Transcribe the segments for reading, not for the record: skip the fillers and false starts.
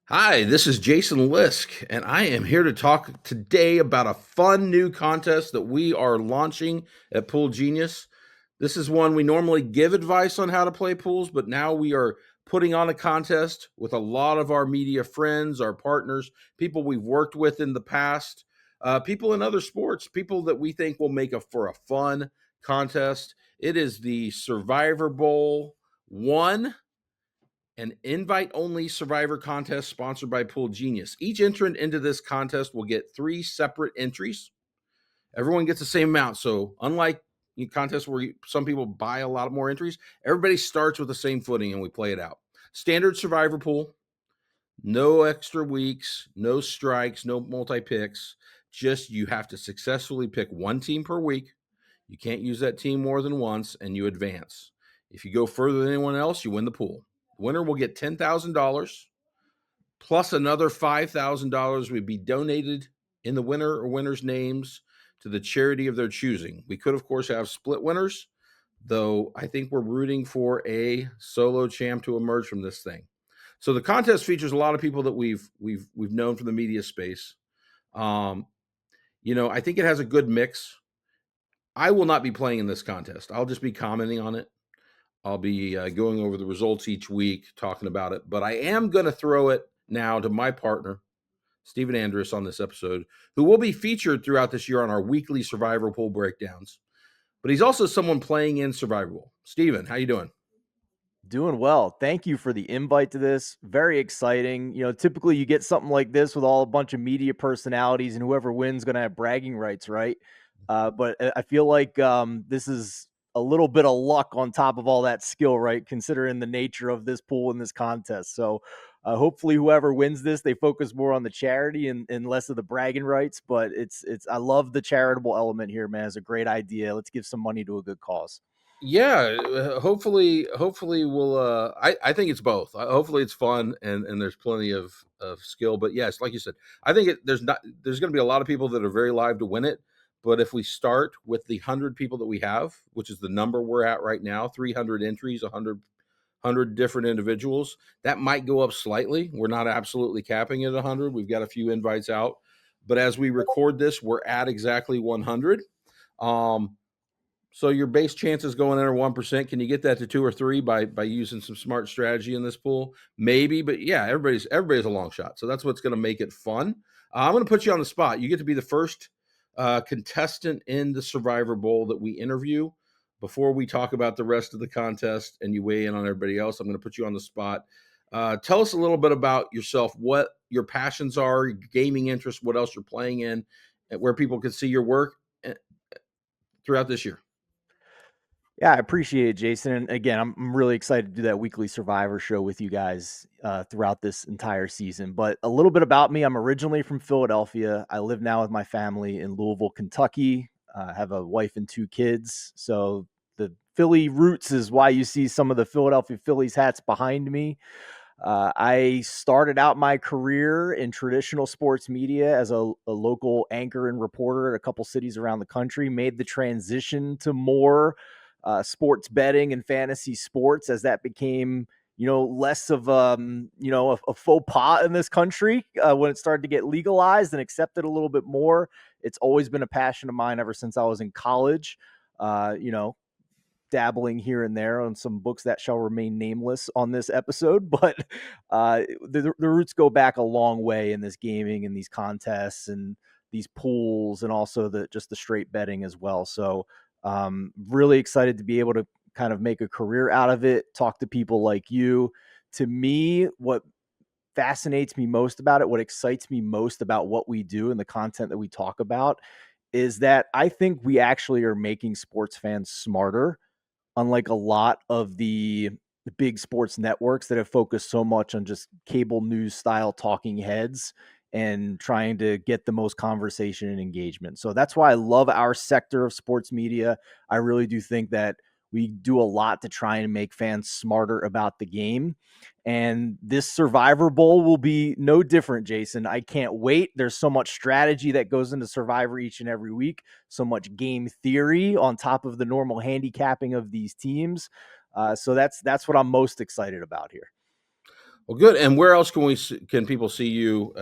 Hi, this is Jason Lisk, and I am here to talk today about a fun new contest that we are launching at Pool Genius. This is one we normally give advice on how to play pools, but now we are putting on a contest with a lot of our media friends, our partners, people we've worked with in the past, people in other sports, people that we think will make for a fun contest. It is the Survivor Bowl 1, an invite only survivor contest sponsored by Pool Genius. Each entrant into this contest will get 3 separate entries. Everyone gets the same amount. So, unlike contests where some people buy a lot more entries, everybody starts with the same footing and we play it out. Standard survivor pool, no extra weeks, no strikes, no multi picks. Just you have to successfully pick one team per week. You can't use that team more than once and you advance. If you go further than anyone else, you win the pool. The winner will get $10,000 plus another $5,000 would be donated in the winner or winners' names to the charity of their choosing. We could, of course, have split winners, though I think we're rooting for a solo champ to emerge from this thing. So the contest features a lot of people that we've known from the media space. Um, I think it has a good mix. I will not be playing in this contest. I'll just be commenting on it. I'll be going over the results each week, talking about it. But I am going to throw it now to my partner, Stephen Andress, on this episode, who will be featured throughout this year on our weekly Survivor Pool breakdowns. But he's also someone playing in Survivor Pool. Stephen, how you doing? Doing well. Thank you for the invite to this. Very exciting. Typically you get something like this with all a bunch of media personalities, and whoever wins going to have bragging rights, right? But I feel like this is a little bit of luck on top of all that skill, right? Considering the nature of this pool and this contest. So hopefully whoever wins this, they focus more on the charity and less of the bragging rights. But I love the charitable element here, man. It's a great idea. Let's give some money to a good cause. Yeah, hopefully we'll I think it's both. Hopefully it's fun and there's plenty of skill, but yes, like you said, I think there's going to be a lot of people that are very live to win it, but if we start with the 100 people that we have, which is the number we're at right now, 300 entries, 100 different individuals, that might go up slightly. We're not absolutely capping it at 100. We've got a few invites out, but as we record this, we're at exactly 100. Um so your base chances going in are 1%. Can you get that to 2 or 3 by using some smart strategy in this pool? Maybe, but yeah, everybody's a long shot. So that's what's going to make it fun. I'm going to put you on the spot. You get to be the first contestant in the Survivor Bowl that we interview before we talk about the rest of the contest and you weigh in on everybody else. I'm going to put you on the spot. Tell us a little bit about yourself, what your passions are, your gaming interests, what else you're playing in, and where people can see your work throughout this year. Yeah, I appreciate it, Jason. And again, I'm really excited to do that weekly Survivor show with you guys throughout this entire season. But a little bit about me: I'm originally from Philadelphia. I live now with my family in Louisville, Kentucky. I have a wife and 2 kids. So the Philly roots is why you see some of the Philadelphia Phillies hats behind me. I started out my career in traditional sports media as a local anchor and reporter at a couple cities around the country, made the transition to more sports betting and fantasy sports as that became less of a faux pas in this country when it started to get legalized and accepted a little bit more. It's always been a passion of mine ever since I was in college. Dabbling here and there on some books that shall remain nameless on this episode, but the roots go back a long way in this gaming and these contests and these pools and also the straight betting as well. So really excited to be able to kind of make a career out of it, talk to people like you. To me, what fascinates me most about it, what excites me most about what we do and the content that we talk about is that I think we actually are making sports fans smarter, unlike a lot of the big sports networks that have focused so much on just cable news style talking heads and trying to get the most conversation and engagement. So that's why I love our sector of sports media. I really do think that we do a lot to try and make fans smarter about the game. And this Survivor Bowl will be no different, Jason. I can't wait. There's so much strategy that goes into Survivor each and every week, so much game theory on top of the normal handicapping of these teams. So that's what I'm most excited about here. Well, good. And where else can people see you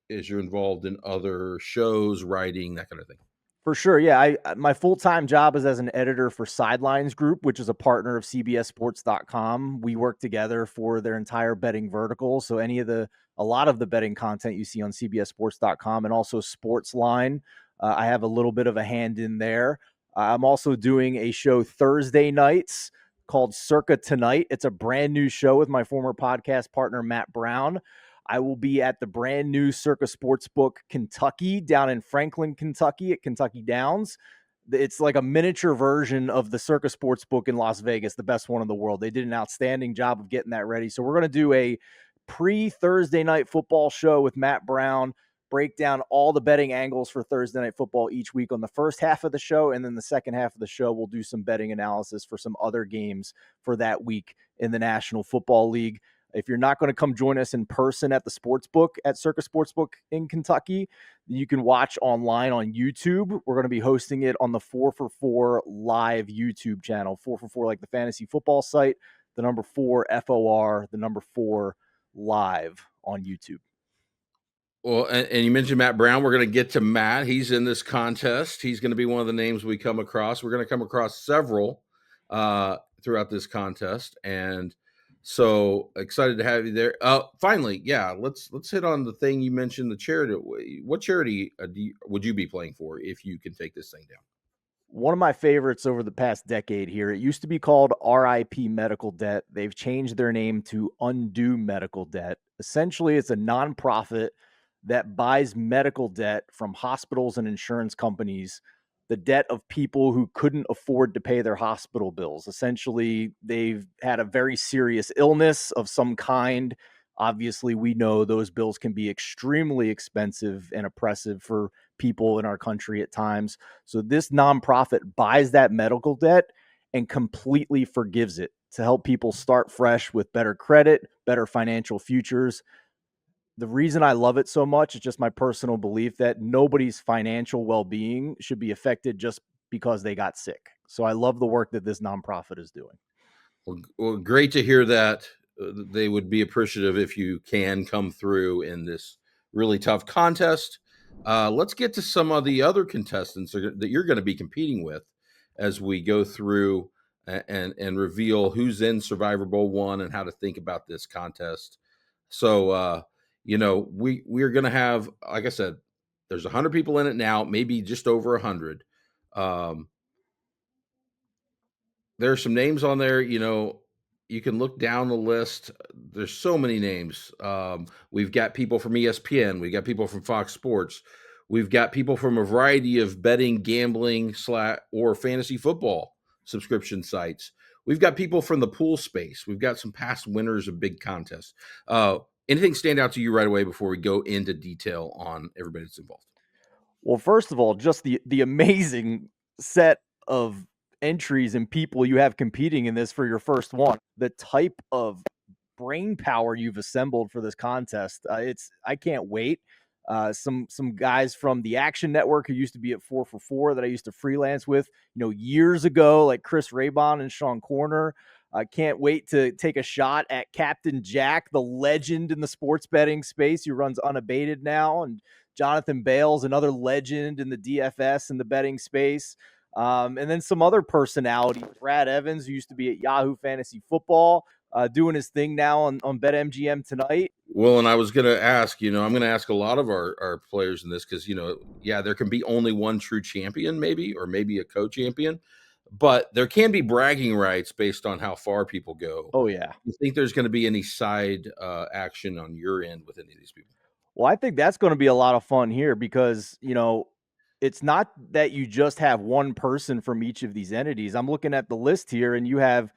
as you're involved in other shows, writing, that kind of thing? For sure, yeah. My full-time job is as an editor for Sidelines Group, which is a partner of CBSSports.com. We work together for their entire betting vertical. So a lot of the betting content you see on CBSSports.com and also Sportsline, I have a little bit of a hand in there. I'm also doing a show Thursday nights called Circa Tonight. It's a brand new show with my former podcast partner Matt Brown. I will be at the brand new Circa Sportsbook Kentucky down in Franklin, Kentucky at Kentucky Downs. It's like a miniature version of the Circa Sportsbook in Las Vegas, the best one in the world. They did an outstanding job of getting that ready. So we're going to do a pre-Thursday night football show with Matt Brown, break down all the betting angles for Thursday night football each week on the first half of the show. And then the second half of the show, we'll do some betting analysis for some other games for that week in the National Football League. If you're not going to come join us in person at the Sportsbook at Circa Sportsbook in Kentucky, you can watch online on YouTube. We're going to be hosting it on the 4 for 4 live YouTube channel. 4 for 4, like the fantasy football site, the number 4 FOR, the number 4 live on YouTube. Well, and you mentioned Matt Brown. We're going to get to Matt. He's in this contest. He's going to be one of the names we come across. We're going to come across several throughout this contest, and so excited to have you there. Finally, yeah, let's hit on the thing you mentioned. The charity. What charity would you be playing for if you can take this thing down? One of my favorites over the past decade here. It used to be called RIP Medical Debt. They've changed their name to Undo Medical Debt. Essentially, it's a nonprofit that buys medical debt from hospitals and insurance companies, the debt of people who couldn't afford to pay their hospital bills. Essentially, they've had a very serious illness of some kind. Obviously, we know those bills can be extremely expensive and oppressive for people in our country at times. So this nonprofit buys that medical debt and completely forgives it to help people start fresh with better credit, better financial futures. The reason I love it so much is just my personal belief that nobody's financial well-being should be affected just because they got sick. So I love the work that this nonprofit is doing. Well, great to hear that. They would be appreciative if you can come through in this really tough contest. Let's get to some of the other contestants that you're going to be competing with as we go through and reveal who's in Survivor Bowl 1 and how to think about this contest. So, we're going to have, like I said, there's 100 people in it now, maybe just over 100. There's some names on there, you can look down the list. There's so many names. We've got people from ESPN. We've got people from Fox Sports. We've got people from a variety of betting, gambling, or fantasy football subscription sites. We've got people from the pool space. We've got some past winners of big contests. Anything stand out to you right away before we go into detail on everybody that's involved? Well, first of all, just the amazing set of entries and people you have competing in this for your first one. The type of brain power you've assembled for this contest. I can't wait. Some guys from the Action Network who used to be at 4 for 4 that I used to freelance with, years ago, like Chris Raybon and Sean Corner. I can't wait to take a shot at Captain Jack, the legend in the sports betting space who runs Unabated now, and Jonathan Bales, another legend in the DFS and the betting space. And then some other personalities, Brad Evans, who used to be at Yahoo Fantasy Football, doing his thing now on BetMGM tonight. Well, and I was going to ask, I'm going to ask a lot of our players in this because, there can be only one true champion, maybe, or maybe a co-champion, but there can be bragging rights based on how far people go. Oh, yeah. Do you think there's going to be any side action on your end with any of these people? Well, I think that's going to be a lot of fun here because, it's not that you just have one person from each of these entities. I'm looking at the list here and you have,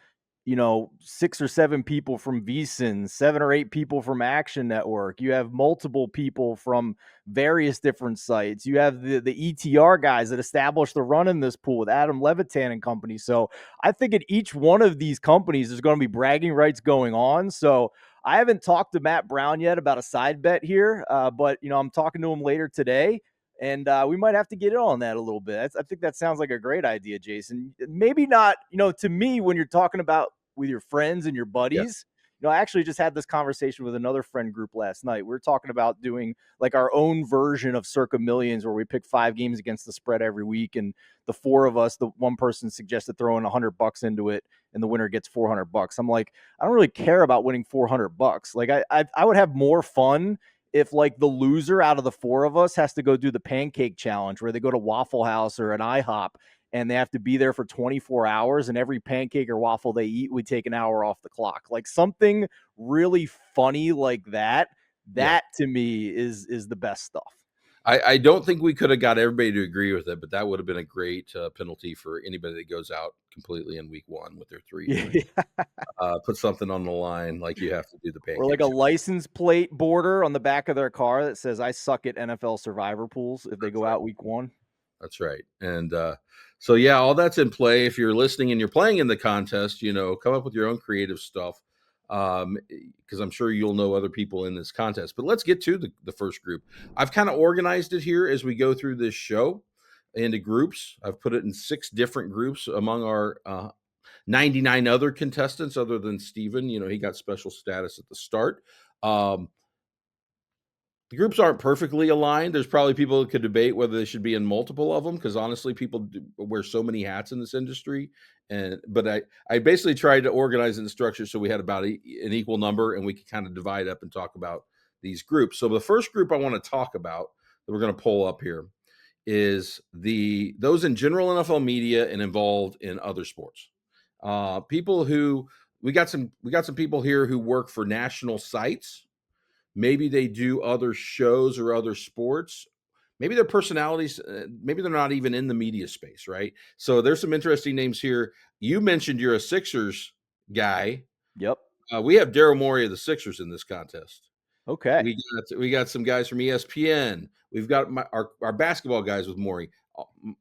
6 or 7 people from VSiN, 7 or 8 people from Action Network. You have multiple people from various different sites. You have the ETR guys that established the run in this pool with Adam Levitan and company. So I think at each one of these companies, there's going to be bragging rights going on. So I haven't talked to Matt Brown yet about a side bet here, but I'm talking to him later today. And we might have to get in on that a little bit. I think that sounds like a great idea, Jason. Maybe not, to me, when you're talking about with your friends and your buddies, I actually just had this conversation with another friend group last night. We were talking about doing like our own version of Circa Millions, where we pick 5 games against the spread every week, and the four of us, the one person suggested throwing $100 into it, and the winner gets $400. I'm like, I don't really care about winning $400. Like, I would have more fun if like the loser out of the four of us has to go do the pancake challenge, where they go to Waffle House or an IHOP and they have to be there for 24 hours, and every pancake or waffle they eat, we take an hour off the clock. Like something really funny like that. Yeah. That to me is the best stuff. I don't think we could have got everybody to agree with it, but that would have been a great penalty for anybody that goes out completely in week 1 with their 3 Yeah. points. Put something on the line, like you have to do the Or like pancake a challenge. license plate border on the back of their car that says "I suck at NFL Survivor Pools" if they go Right. out week 1. That's right. And so, yeah, all that's in play. If you're listening and you're playing in the contest, come up with your own creative stuff, because I'm sure you'll know other people in this contest. But let's get to the first group. I've kind of organized it here as we go through this show into groups. I've put it in 6 different groups among our 99 other contestants, other than Steven. He got special status at the start. The groups aren't perfectly aligned. There's probably people that could debate whether they should be in multiple of them, because honestly, people wear so many hats in this industry. But I basically tried to organize in the structure so we had about an equal number, and we could kind of divide up and talk about these groups. So the first group I want to talk about that we're going to pull up here is those in general NFL media and involved in other sports. People who we got some people here who work for national sites. Maybe they do other shows or other sports. Maybe their personalities, maybe they're not even in the media space, right? So there's some interesting names here. You mentioned you're a Sixers guy. Yep. We have Daryl Morey of the Sixers in this contest. Okay. We got some guys from ESPN. We've got our basketball guys with Morey.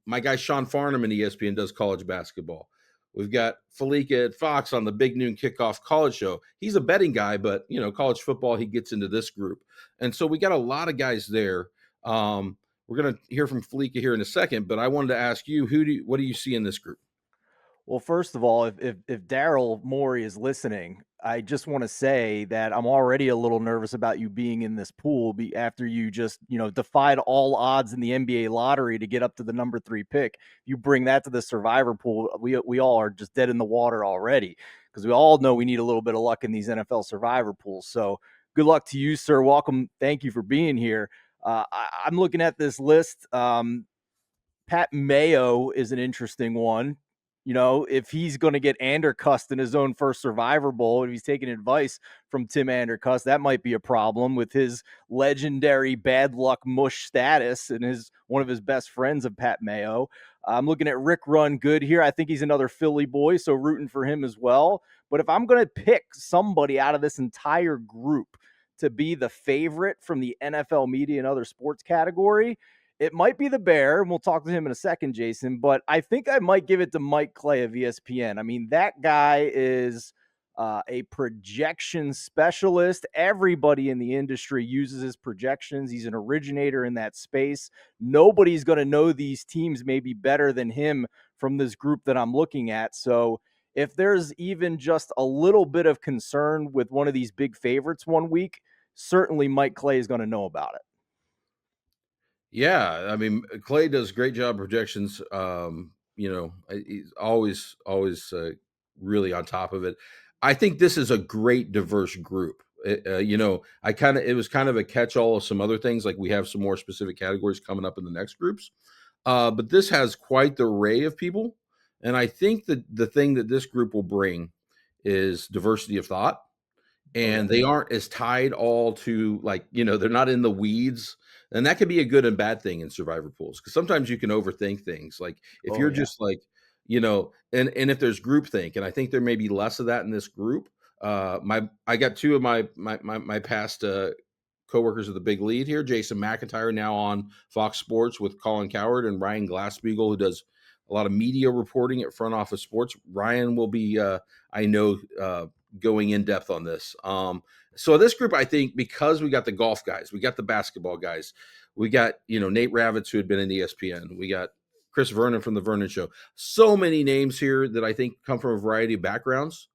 My guy Sean Farnham in ESPN does college basketball. We've got Fallica at Fox on the Big Noon Kickoff College Show. He's a betting guy, but college football, he gets into this group, and so we got a lot of guys there. We're gonna hear from Fallica here in a second, but I wanted to ask you, what do you see in this group? Well, first of all, if Daryl Morey is listening, I just want to say that I'm already a little nervous about you being in this pool after you just, defied all odds in the NBA lottery to get up to the number 3 pick. You bring that to the survivor pool, we all are just dead in the water already, because we all know we need a little bit of luck in these NFL survivor pools. So good luck to you, sir. Welcome. Thank you for being here. I'm looking at this list. Pat Mayo is an interesting one. If he's going to get Andercussed in his own first Survivor Bowl, if he's taking advice from Tim Andercuss, that might be a problem with his legendary bad luck mush status and one of his best friends of Pat Mayo. I'm looking at Rick Run Good here. I think he's another Philly boy, so rooting for him as well. But if I'm going to pick somebody out of this entire group to be the favorite from the NFL media and other sports category, it might be the Bear, and we'll talk to him in a second, Jason, but I think I might give it to Mike Clay of ESPN. I mean, that guy is a projection specialist. Everybody in the industry uses his projections. He's an originator in that space. Nobody's going to know these teams maybe better than him from this group that I'm looking at. So if there's even just a little bit of concern with one of these big favorites one week, certainly Mike Clay is going to know about it. Yeah, I mean, Clay does a great job of projections. He's always really on top of it. I think this is a great diverse group. It was kind of a catch-all of some other things. Like we have some more specific categories coming up in the next groups, but this has quite the array of people. And I think that the thing that this group will bring is diversity of thought, and they aren't as tied all to they're not in the weeds, and that could be a good and bad thing in survivor pools, because sometimes you can overthink things. Like if you're just and if there's groupthink, and I think there may be less of that in this group. I got 2 of my past coworkers of the big lead here, Jason McIntyre, now on Fox Sports with Colin Coward, and Ryan Glassbeagle, who does a lot of media reporting at Front Office Sports. Ryan will be I know going in depth on this. So this group, I think, because we got the golf guys, we got the basketball guys, we got Nate Ravitz, who had been in ESPN, we got Chris Vernon from the Vernon Show. So many names here that I think come from a variety of backgrounds.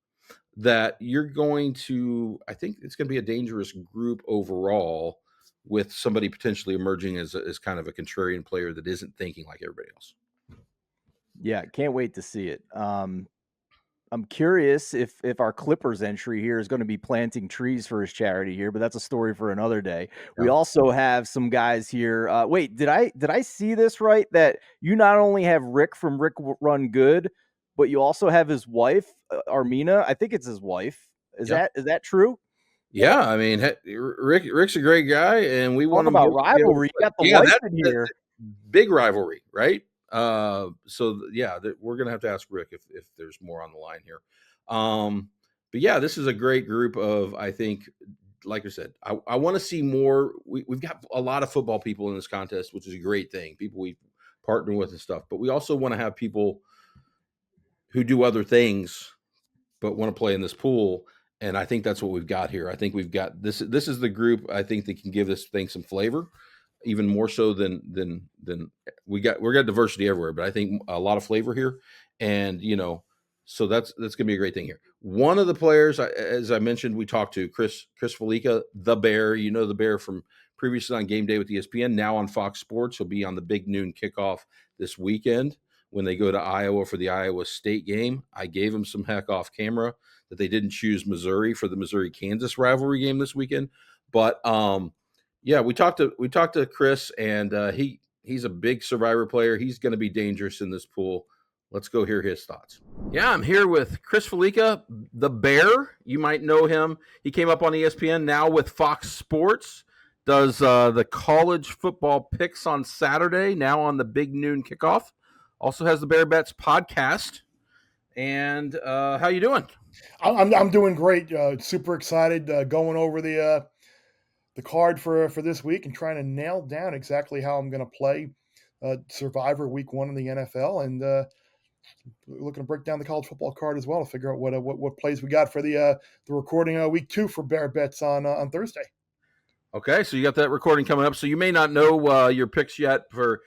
that you're going to, I think it's going to be a dangerous group overall, with somebody potentially emerging as kind of a contrarian player that isn't thinking like everybody else. Yeah, can't wait to see it. I'm curious if our Clippers entry here is going to be planting trees for his charity here, but that's a story for another day. We Yeah. also have some guys here. Wait, did I see this right? That you not only have Rick from Rick Run Good, but you also have his wife, Armina. I think it's his wife. Is Yeah. that true? Yeah, I mean, Rick's a great guy, and we Talk want him about here to be able to rivalry. You play. got the Yeah, wife that's in here. big rivalry, right? We're gonna have to ask Rick if there's more on the line here. But yeah, this is a great group of, I think, like I said, I want to see more. We've got a lot of football people in this contest, which is a great thing. People we partner with and stuff, but we also want to have people who do other things but want to play in this pool. And I think that's what we've got here. I think we've got this. This is the group I think that can give this thing some flavor, even more so than we got. We got diversity everywhere, but I think a lot of flavor here. And so that's gonna be a great thing here. One of the players, as I mentioned, we talked to Chris Fallica, the Bear. The Bear from previously on Game Day with ESPN, now on Fox Sports. He'll be on the big noon kickoff this weekend when they go to Iowa for the Iowa State game. I gave him some heck off camera that they didn't choose Missouri for the Missouri-Kansas rivalry game this weekend. But yeah, we talked to Chris, and he's a big Survivor player. He's going to be dangerous in this pool. Let's go hear his thoughts. Yeah, I'm here with Chris Fallica, the Bear. You might know him. He came up on ESPN, now with Fox Sports. Does the college football picks on Saturday, now on the big noon kickoff. Also has the Bear Bets podcast. And how you doing? I'm doing great. Super excited going over the card for this week and trying to nail down exactly how I'm going to play Survivor Week 1 in the NFL, and looking to break down the college football card as well to figure out what plays we got for the recording Week 2 for Bear Bets on Thursday. Okay, so you got that recording coming up. So you may not know your picks yet. For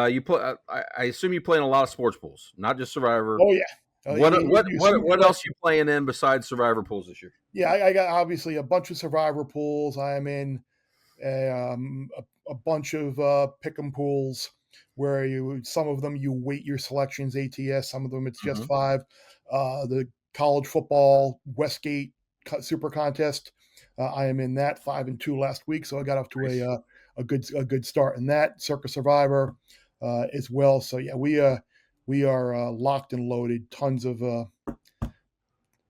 you play, I assume you play in a lot of sports pools, not just Survivor. Oh yeah. What else you playing in besides Survivor pools this year? Yeah, I got obviously a bunch of Survivor pools. I am in a bunch of pick'em pools where some of them you weight your selections ATS, some of them it's just 5. The college football Westgate Super Contest, I am in that 5-2 last week, so I got off to a good start in that. Circa Survivor as well. So yeah, we are locked and loaded. Tons of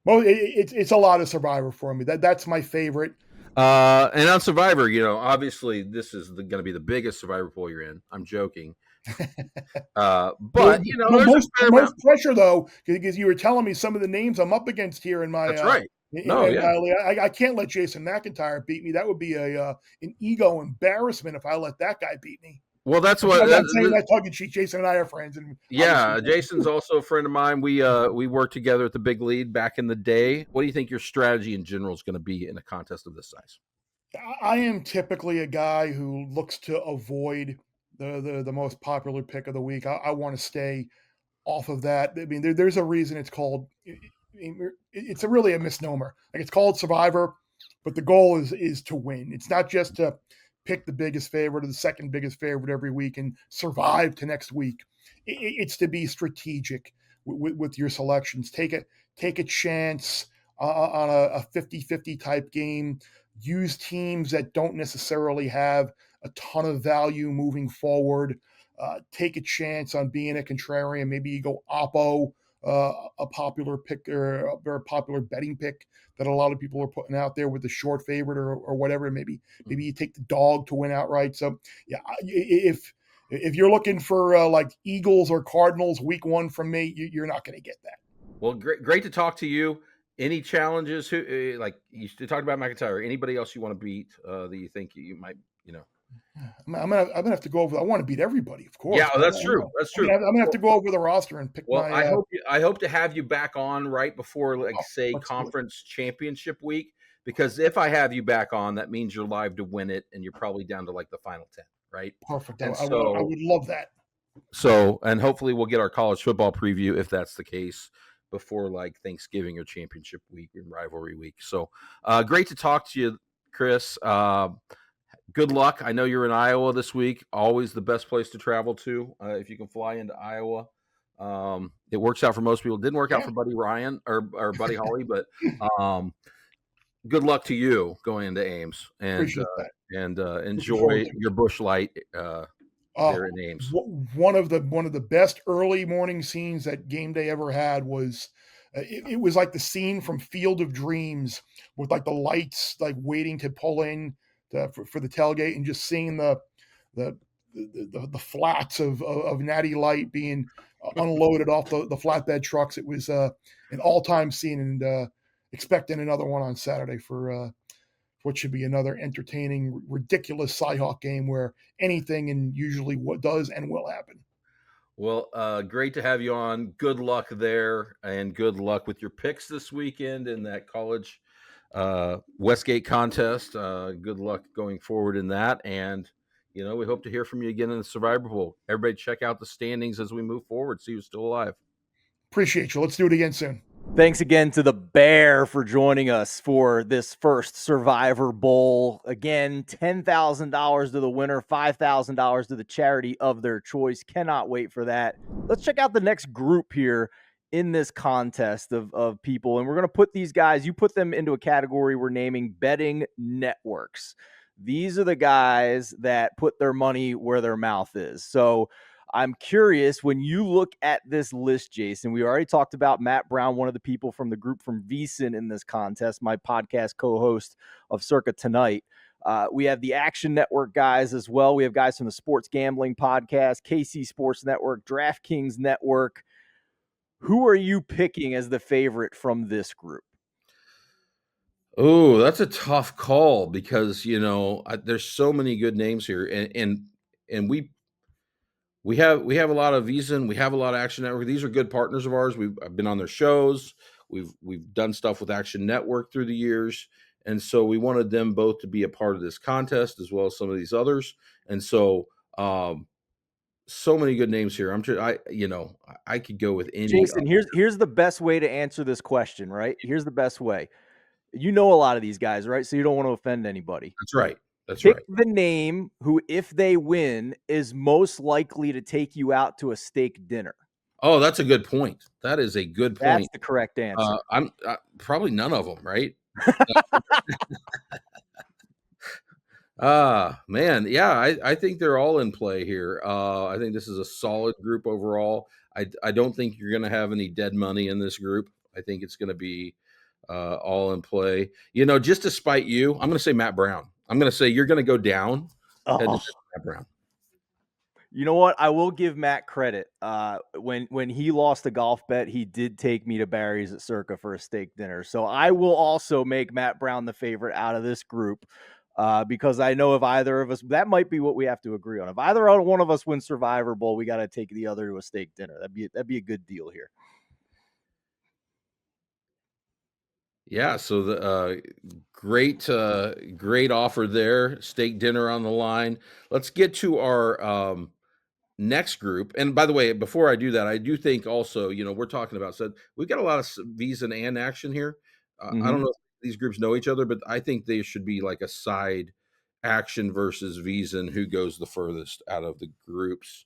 it's a lot of Survivor for me. That's my favorite. And on Survivor, obviously this is going to be the biggest Survivor pool you're in. I'm joking. But the most pressure though, because you were telling me some of the names I'm up against here in my. That's right. I can't let Jason McIntyre beat me. That would be an ego embarrassment if I let that guy beat me. Well, that's what I'm saying that tongue in cheek. Jason and I are friends, and yeah, Jason's also a friend of mine. We worked together at the Big Lead back in the day. What do you think your strategy in general is going to be in a contest of this size? I am typically a guy who looks to avoid the most popular pick of the week. I want to stay off of that. I mean, there's a reason it's called. It's really a misnomer. Like, it's called Survivor, but the goal is to win. It's not just to pick the biggest favorite or the second biggest favorite every week and survive to next week. It's to be strategic with your selections. Take a chance on a 50-50 type game. Use teams that don't necessarily have a ton of value moving forward. Take a chance on being a contrarian. Maybe you go Oppo, a popular pick or a very popular betting pick that a lot of people are putting out there with the short favorite or whatever. Maybe you take the dog to win outright. So yeah, if you're looking for like Eagles or Cardinals week 1 from me, you're not going to get that. Well, great to talk to you. Any challenges? Who like you talked about McIntyre? Anybody else you want to beat that you think you might? I'm gonna have to go over. I want to beat everybody, of course. Yeah, that's true. That's true. I'm gonna have to go over the roster and pick. Well, I hope to have you back on right before, conference championship week, because if I have you back on, that means you're live to win it, and you're probably down to like the final 10, right? Perfect. I would love that. So, and hopefully we'll get our college football preview if that's the case. before like Thanksgiving or championship week and rivalry week. So great to talk to you, Chris. Good luck. I know you're in Iowa this week. Always the best place to travel to if you can fly into Iowa. It works out for most people. It didn't work out for Buddy Ryan or Buddy Holly, but good luck to you going into Ames and enjoy your Busch Light there in Ames. One of the best early morning scenes that game day ever had was it was like the scene from Field of Dreams with like the lights like waiting to pull in for the tailgate, and just seeing the flats of Natty Light being unloaded off the flatbed trucks. It was an all-time scene, and expecting another one on Saturday for what should be another entertaining, ridiculous Cyhawk game where anything and usually what does and will happen. Well, great to have you on. Good luck there, and good luck with your picks this weekend in that college Westgate contest. Good luck going forward in that, and we hope to hear from you again in the Survivor Bowl. Everybody check out the standings as we move forward, see who's still alive. Appreciate you. Let's do it again soon. Thanks again to the Bear for joining us for this first Survivor Bowl. Again, $10,000 to the winner, $5,000 to the charity of their choice. Cannot wait for that. Let's check out the next group here in this contest of people. And we're going to put these guys, you put them into a category we're naming betting networks. These are the guys that put their money where their mouth is. So I'm curious, when you look at this list, Jason, we already talked about Matt Brown, one of the people from the group from VSiN in this contest, my podcast co-host of Circa Tonight. We have the Action Network guys as well. We have guys from the Sports Gambling Podcast, KC Sports Network, DraftKings Network. Who are you picking as the favorite from this group? Oh, that's a tough call because, there's so many good names here. And we have a lot of VSiN, we have a lot of Action Network. These are good partners of ours. I've been on their shows. We've done stuff with Action Network through the years. And so we wanted them both to be a part of this contest as well as some of these others. And so so many good names here. I'm sure I could go with any. Jason, here's the best way to answer this question, right? Here's the best way. You know a lot of these guys, right? So you don't want to offend anybody. That's right. Pick the name who, if they win, is most likely to take you out to a steak dinner. Oh, that's a good point. That is a good point. That's the correct answer. I'm probably none of them, right? Man, yeah, I think they're all in play here. I think this is a solid group overall. I don't think you're going to have any dead money in this group. I think it's going to be all in play. Just to spite you, I'm going to say Matt Brown. I'm going to say you're going to go down. Matt Brown. You know what? I will give Matt credit. When he lost the golf bet, he did take me to Barry's at Circa for a steak dinner. So I will also make Matt Brown the favorite out of this group because I know if either of us, that might be what we have to agree on. If either one of us wins Survivor Bowl, we got to take the other to a steak dinner. That'd be a good deal here. Yeah, so the great offer there. Steak dinner on the line. Let's get to our next group. And by the way, before I do that, I do think also, we're talking about we've got a lot of VSiN and Action here. I don't know if these groups know each other, but I think they should be like a side Action versus VSiN, who goes the furthest out of the groups.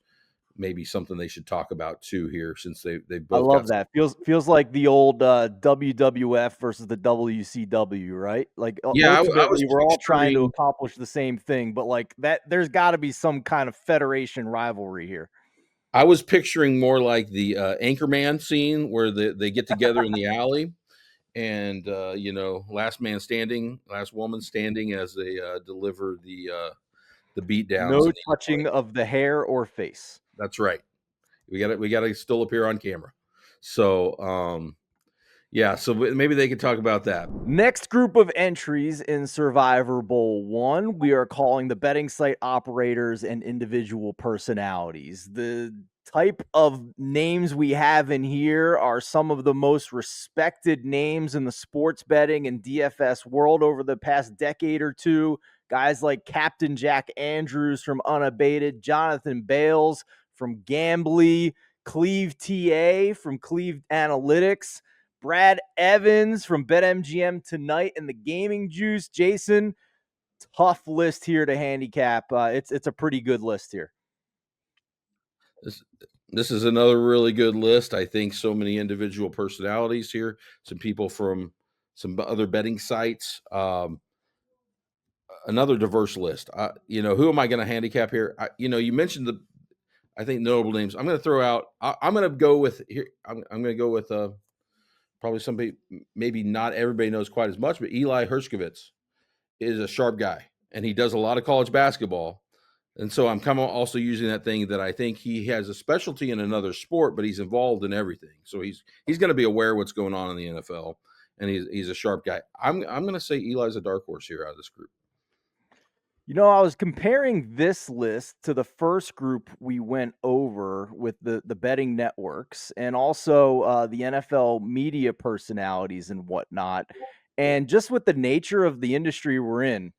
Maybe something they should talk about too here, since they both. I love that. Feels like the old WWF versus the WCW, right? Like ultimately, we're all trying to accomplish the same thing, but like that, there's got to be some kind of federation rivalry here. I was picturing more like the Anchorman scene where they get together in the alley, and last man standing, last woman standing as they deliver the beat downs. No touching of the hair or face. That's right. We got to still appear on camera. So, so maybe they could talk about that. Next group of entries in Survivor Bowl 1, we are calling the betting site operators and individual personalities. The type of names we have in here are some of the most respected names in the sports betting and DFS world over the past decade or two. Guys like Captain Jack Andrews from Unabated, Jonathan Bales from Gambly, Cleve TA from Cleve Analytics, Brad Evans from BetMGM Tonight, and the Gaming Juice. Jason, tough list here to handicap. It's a pretty good list here. This is another really good list. I think so many individual personalities here, some people from some other betting sites, another diverse list. Who am I going to handicap here? You mentioned I think notable names. I'm going to throw out. I'm going to go with here. I'm going to go with probably somebody maybe not everybody knows quite as much, but Eli Hershkovitz is a sharp guy, and he does a lot of college basketball. And so I'm kind of also using that thing that I think he has a specialty in another sport, but he's involved in everything. So he's going to be aware of what's going on in the NFL, and he's a sharp guy. I'm going to say Eli's a dark horse here out of this group. I was comparing this list to the first group we went over with the betting networks and also the NFL media personalities and whatnot. And just with the nature of the industry we're in,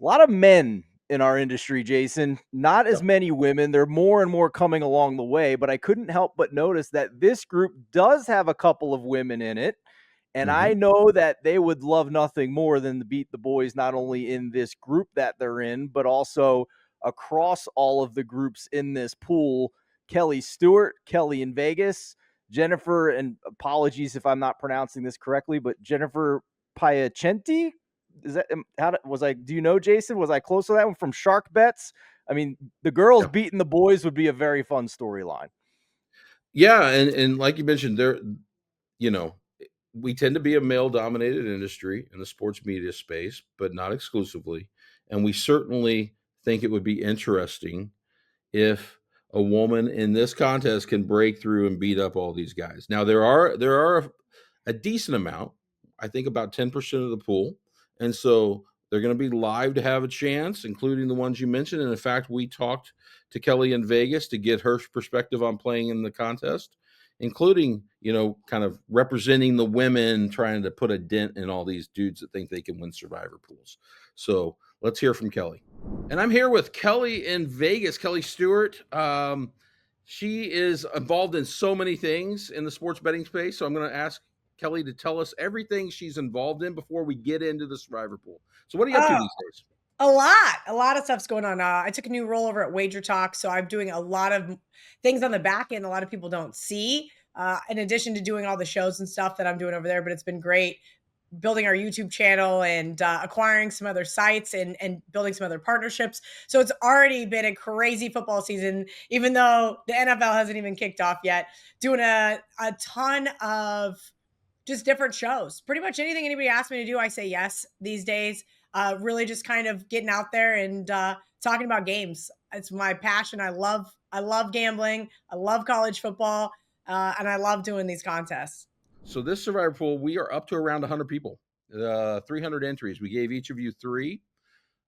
a lot of men in our industry, Jason, not as many women. They're more and more coming along the way, but I couldn't help but notice that this group does have a couple of women in it. And I know that they would love nothing more than to beat the boys, not only in this group that they're in, but also across all of the groups in this pool. Kelly Stewart, Kelly in Vegas, Jennifer, and apologies if I'm not pronouncing this correctly, but Jennifer Piacenti. Is that do you know, Jason? Was I close to that one from Shark Bets? I mean, the girls beating the boys would be a very fun storyline. Yeah. And like you mentioned, we tend to be a male-dominated industry in the sports media space, but not exclusively. And we certainly think it would be interesting if a woman in this contest can break through and beat up all these guys. Now, there are a decent amount, I think about 10% of the pool. And so they're going to be live to have a chance, including the ones you mentioned. And in fact, we talked to Kelly in Vegas to get her perspective on playing in the contest, including, kind of representing the women, trying to put a dent in all these dudes that think they can win survivor pools. So let's hear from Kelly. And I'm here with Kelly in Vegas, Kelly Stewart. She is involved in so many things in the sports betting space. So I'm going to ask Kelly to tell us everything she's involved in before we get into the survivor pool. So what are you up to these days? A lot of stuff's going on. I took a new role over at Wager Talk, so I'm doing a lot of things on the back end a lot of people don't see, in addition to doing all the shows and stuff that I'm doing over there. But it's been great building our YouTube channel and acquiring some other sites and building some other partnerships. So it's already been a crazy football season, even though the NFL hasn't even kicked off yet, doing a ton of just different shows. Pretty much anything anybody asks me to do, I say yes these days. Really just kind of getting out there and talking about games. It's my passion. I love gambling. I love college football. And I love doing these contests. So this survivor pool, we are up to around 100 people, 300 entries. We gave each of you 3.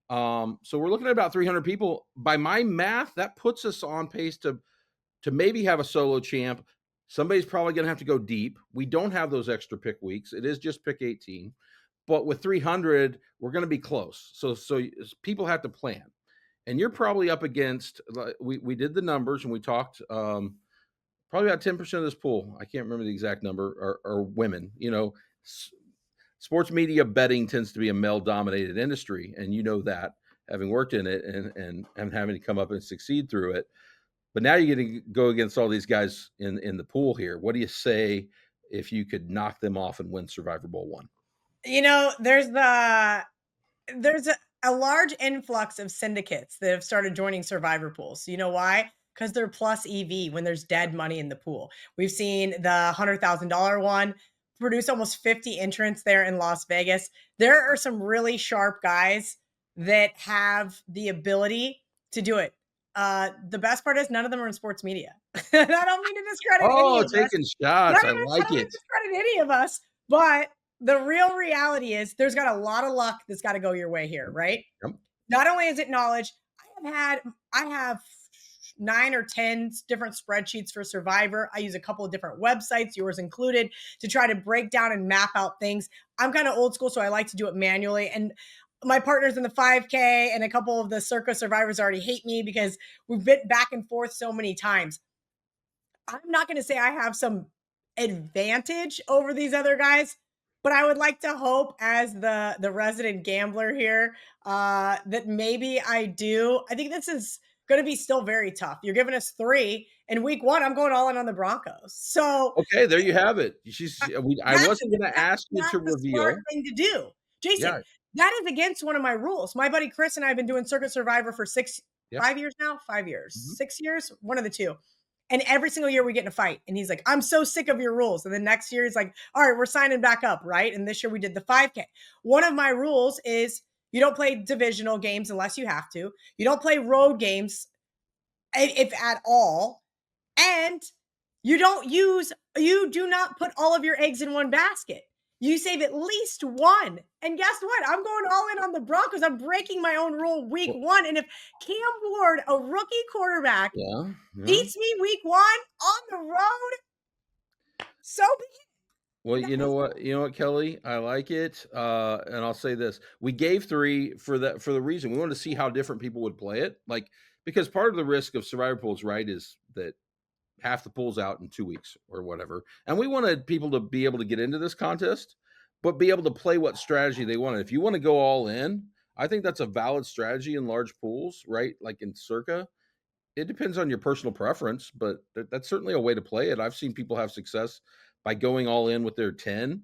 So we're looking at about 300 people. By my math, that puts us on pace to maybe have a solo champ. Somebody's probably going to have to go deep. We don't have those extra pick weeks. It is just pick 18. But with 300, we're going to be close. So people have to plan. And you're probably up against, we did the numbers and we talked, probably about 10% of this pool, I can't remember the exact number, are women. Sports media betting tends to be a male-dominated industry, and you know that, having worked in it and having to come up and succeed through it. But now you're going to go against all these guys in the pool here. What do you say if you could knock them off and win Survivor Bowl 1? There's a large influx of syndicates that have started joining survivor pools. You know why? Because they're plus EV when there's dead money in the pool. We've seen the $100,000 one produce almost 50 entrants there in Las Vegas. There are some really sharp guys that have the ability to do it. The best part is none of them are in sports media. I don't mean to discredit any of us. Taking shots. I like it. Discredit any of us, but the real reality is there's got a lot of luck that's got to go your way here, right? Yep. Not only is it knowledge, I have 9 or 10 different spreadsheets for Survivor. I use a couple of different websites, yours included, to try to break down and map out things. I'm kind of old school, so I like to do it manually. And my partners in the 5K and a couple of the Circa survivors already hate me because we've been back and forth so many times. I'm not going to say I have some advantage over these other guys, but I would like to hope, as the resident gambler here, that maybe I do. I think this is going to be still very tough. You're giving us 3 in week 1. I'm going all in on the Broncos. So Okay, there you have it. I that's wasn't going to ask you not to the smart reveal. thing to do. Jason, Yeah, that is against one of my rules. My buddy Chris and I have been doing Circuit Survivor for yeah. 5 years now, 5 years, Mhm. 6 years, one of the two. And every single year we get in a fight. And he's like, I'm so sick of your rules. And then next year he's like, all right, we're signing back up, right? And this year we did the 5K. One of my rules is you don't play divisional games unless you have to. You don't play road games if at all. And you do not put all of your eggs in one basket. You save at least one. And guess what? I'm going all in on the Broncos. I'm breaking my own rule week 1. And if Cam Ward, a rookie quarterback, Yeah. beats me week 1 on the road, so be it. Well, you know what, Kelly, I like it. And I'll say this: we gave 3 for the reason we wanted to see how different people would play it. Like, because part of the risk of Survivor pools, right, is that half the pool's out in 2 weeks or whatever, and we wanted people to be able to get into this contest, but be able to play what strategy they wanted. If you want to go all in, I think that's a valid strategy in large pools, right? Like in Circa. It depends on your personal preference, but that's certainly a way to play it. I've seen people have success by going all in with their 10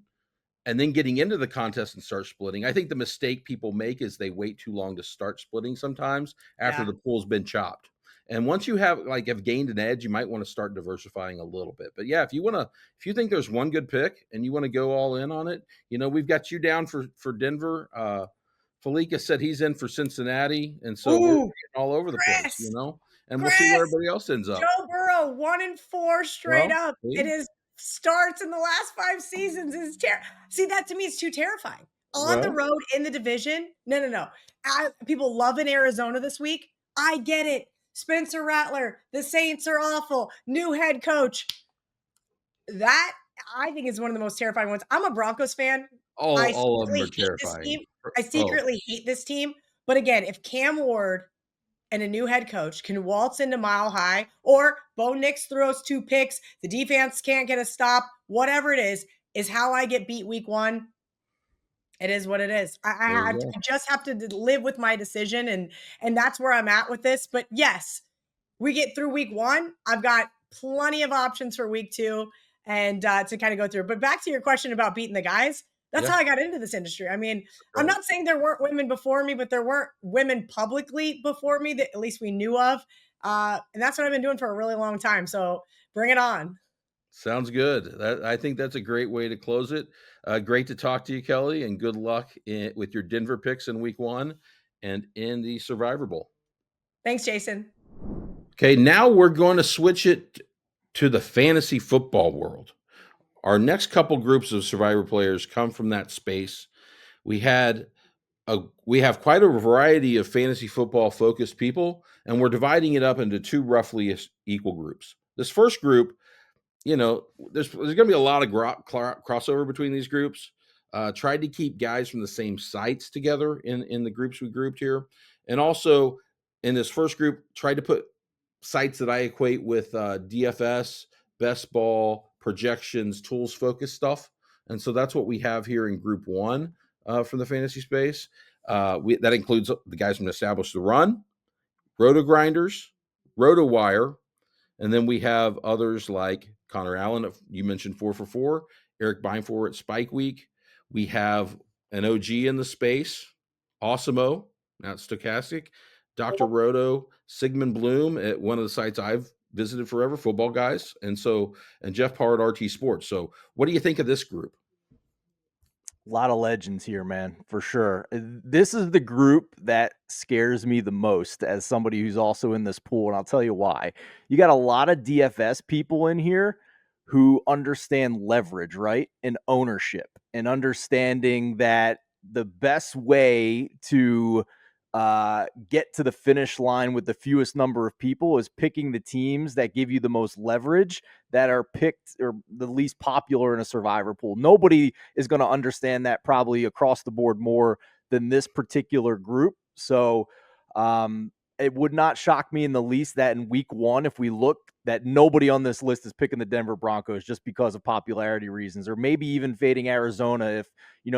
and then getting into the contest and start splitting. I think the mistake people make is they wait too long to start splitting sometimes after Yeah. the pool's been chopped. And once you have gained an edge, you might want to start diversifying a little bit. But yeah, if you think there's one good pick and you want to go all in on it, we've got you down for Denver. Fallica said he's in for Cincinnati, and so we're Ooh, all over the place, Chris, and we'll see where Chris, everybody else ends up. Joe Burrow, 1-4 straight Well, up. see? It is starts in the last 5 seasons is see, that to me is too terrifying. On the Well, road in the division, no. People love in Arizona this week. I get it. Spencer Rattler, the Saints are awful. New head coach. That I think is one of the most terrifying ones. I'm a Broncos fan. I all of them are secretly hate this terrifying. team. I secretly hate this team. But again, if Cam Ward and a new head coach can waltz into Mile High, or Bo Nix throws 2 picks, the defense can't get a stop, whatever it is how I get beat week 1. It is what it is. I just have to live with my decision, and that's where I'm at with this. But yes, we get through week 1. I've got plenty of options for week 2 and to kind of go through. But back to your question about beating the guys, that's how I got into this industry. I mean, I'm not saying there weren't women before me, but there weren't women publicly before me that at least we knew of. And that's what I've been doing for a really long time. So bring it on. Sounds good. I think that's a great way to close it. Great to talk to you, Kelly, and good luck with your Denver picks in week 1 and in the Survivor Bowl. Thanks, Jason. Okay, now we're going to switch it to the fantasy football world. Our next couple groups of Survivor players come from that space. We have quite a variety of fantasy football focused people, and we're dividing it up into 2 roughly equal groups. This first group, there's going to be a lot of crossover between these groups. Tried to keep guys from the same sites together in the groups we grouped here. And also in this first group, tried to put sites that I equate with DFS, best ball, projections, tools focused stuff. And so that's what we have here in group 1 from the fantasy space. That includes the guys from Establish the Run, Roto Grinders, Roto Wire, and then we have others like Connor Allen, you mentioned 4for4, Eric Beinfor at Spike Week. We have an OG in the space, Awesemo, not Stochastic, Dr. Roto, Sigmund Bloom at one of the sites I've visited forever, Football Guys, and Jeff Parr at RT Sports. So what do you think of this group? A lot of legends here, man, for sure. This is the group that scares me the most as somebody who's also in this pool, and I'll tell you why. You got a lot of DFS people in here who understand leverage, right? And ownership, and understanding that the best way to get to the finish line with the fewest number of people is picking the teams that give you the most leverage, that are picked or the least popular in a Survivor pool. Nobody is going to understand that probably across the board more than this particular group. So it would not shock me in the least that in week 1, if we look, that nobody on this list is picking the Denver Broncos just because of popularity reasons, or maybe even fading Arizona if,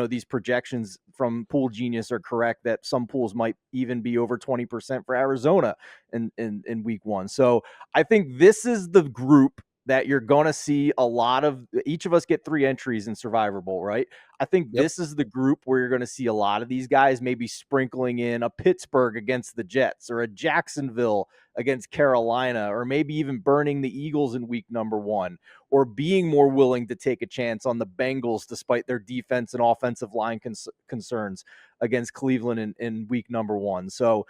these projections from PoolGenius are correct, that some pools might even be over 20% for Arizona in week 1. So I think this is the group that you're going to see a lot of. Each of us get 3 entries in Survivor Bowl, right? I think this is the group where you're going to see a lot of these guys maybe sprinkling in a Pittsburgh against the Jets, or a Jacksonville against Carolina, or maybe even burning the Eagles in week number 1, or being more willing to take a chance on the Bengals despite their defense and offensive line concerns against Cleveland in week number 1. So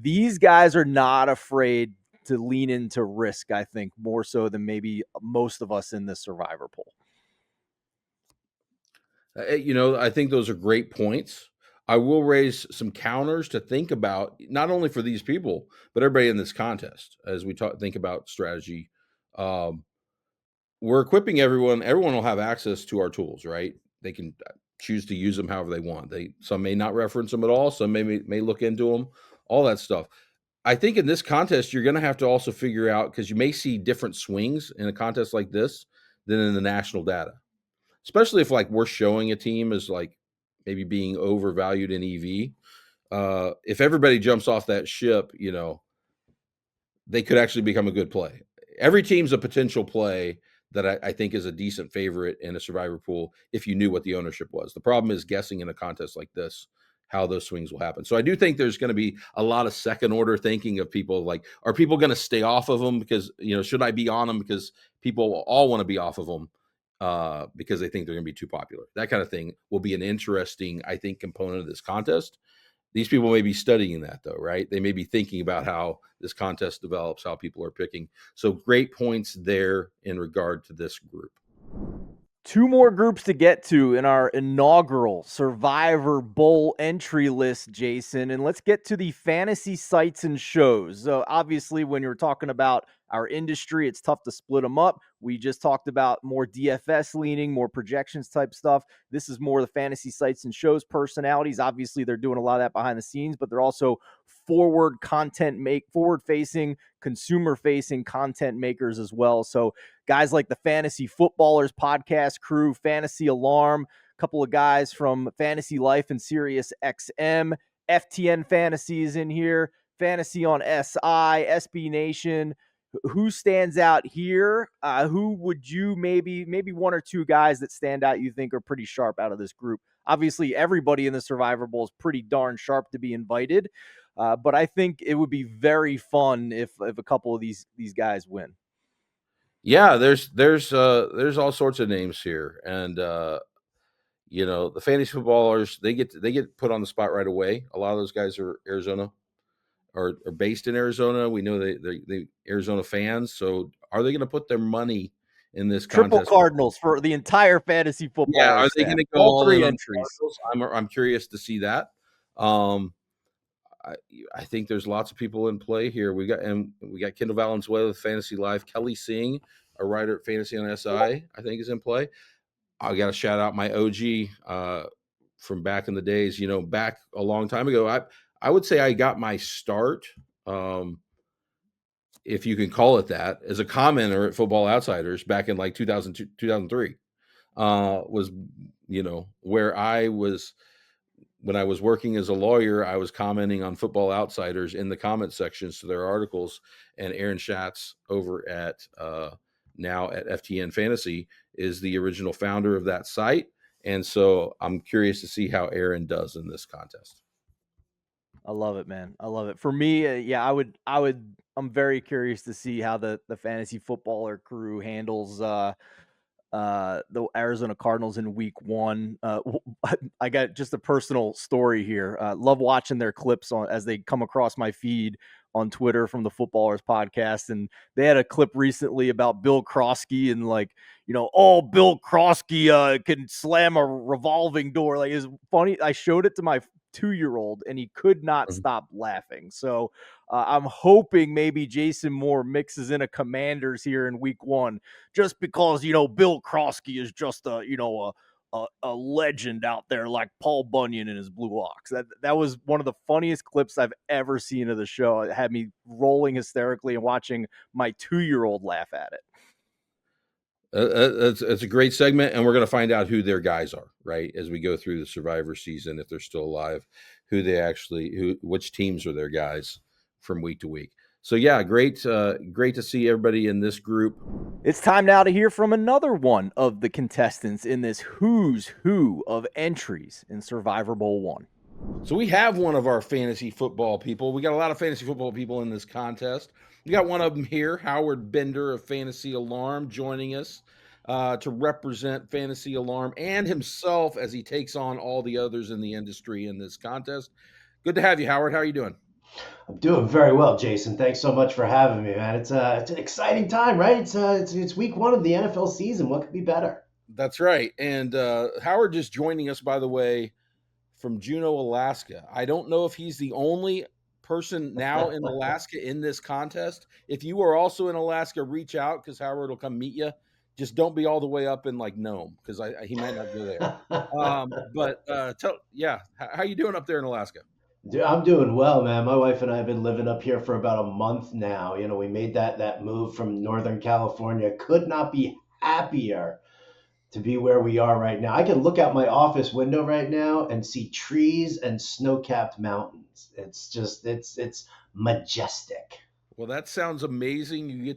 these guys are not afraid to lean into risk, I think, more so than maybe most of us in this Survivor poll. I think those are great points. I will raise some counters to think about, not only for these people, but everybody in this contest as we think about strategy. We're equipping everyone. Everyone will have access to our tools, right? They can choose to use them however they want. Some may not reference them at all. Some may look into them, all that stuff. I think in this contest, you're going to have to also figure out, because you may see different swings in a contest like this than in the national data, especially if we're showing a team as maybe being overvalued in EV. If everybody jumps off that ship, they could actually become a good play. Every team's a potential play that I think is a decent favorite in a Survivor pool if you knew what the ownership was. The problem is guessing in a contest like this how those swings will happen. So I do think there's going to be a lot of second order thinking of people are people going to stay off of them because, should I be on them because people all want to be off of them because they think they're going to be too popular. That kind of thing will be an interesting, I think, component of this contest. These people may be studying that, though, right? They may be thinking about how this contest develops, how people are picking. So great points there in regard to this group. 2 more groups to get to in our inaugural Survivor Bowl entry list, Jason. And let's get to the fantasy sites and shows. So obviously, when you're talking about our industry, it's tough to split them up. We just talked about more DFS leaning, more projections type stuff. This is more the fantasy sites and shows personalities. Obviously, they're doing a lot of that behind the scenes, but they're also forward facing, consumer facing content makers as well. So guys like the Fantasy Footballers podcast crew, Fantasy Alarm, a couple of guys from Fantasy Life and Sirius XM, FTN Fantasy is in here, Fantasy on SI, SB Nation. Who stands out here? Who would you maybe 1 or 2 guys that stand out you think are pretty sharp out of this group? Obviously, everybody in the Survivor Bowl is pretty darn sharp to be invited, but I think it would be very fun if a couple of these guys win. Yeah, there's all sorts of names here, and the fantasy footballers they get put on the spot right away. A lot of those guys are Arizona, are based in Arizona. We know they Arizona fans. So are they going to put their money in this Triple contest? Cardinals for the entire fantasy football? Yeah, are they going to go all 3 in entries? I'm curious to see that. I think there's lots of people in play here. We got Kendall Valenzuela with Fantasy Life, Kelly Singh, a writer at Fantasy on SI, I think is in play. I got to shout out my OG from back in the days. Back a long time ago. I would say I got my start, if you can call it that, as a commenter at Football Outsiders back in 2002, 2003. Was where I was. When I was working as a lawyer, I was commenting on Football Outsiders in the comment sections to their articles. And Aaron Schatz over at now at FTN Fantasy is the original founder of that site. And so I'm curious to see how Aaron does in this contest. I love it, man. I love it. For me, I'm very curious to see how the fantasy footballer crew handles the Arizona Cardinals in week 1. I got just a personal story here. Love watching their clips as they come across my feed on Twitter from the Footballers podcast. And they had a clip recently about Bill Krosky and Bill Krosky can slam a revolving door. It's funny. I showed it to my 2-year-old and he could not stop laughing. So I'm hoping maybe Jason Moore mixes in a Commanders here in week 1, just because, Bill Krosky is just a a legend out there like Paul Bunyan and his Blue Ox. That was one of the funniest clips I've ever seen of the show. It had me rolling hysterically and watching my 2-year-old laugh at it. It's a great segment, and we're going to find out who their guys are, right, as we go through the Survivor season, if they're still alive, which teams are their guys from week to week. So yeah, great to see everybody in this group. It's time now to hear from another one of the contestants in this who's who of entries in Survivor Bowl 1. So we have one of our fantasy football people. We got a lot of fantasy football people in this contest. We got one of them here, Howard Bender of Fantasy Alarm, joining us to represent Fantasy Alarm and himself as he takes on all the others in the industry in this contest. Good to have you, Howard. How are you doing? I'm doing very well, Jason. Thanks so much for having me, man. It's an exciting time, right? It's week 1 of the NFL season. What could be better? That's right. And Howard just joining us, by the way, from Juneau, Alaska. I don't know if he's the only person now in Alaska in this contest. If you are also in Alaska, reach out because Howard will come meet you. Just don't be all the way up in like Nome because he might not go there. How you doing up there in Alaska? Dude, I'm doing well, man. My wife and I have been living up here for about a month now. You know, we made that move from Northern California. Could not be happier to be where we are right now. I can look out my office window right now and see trees and snow-capped mountains. It's majestic. Well, that sounds amazing. You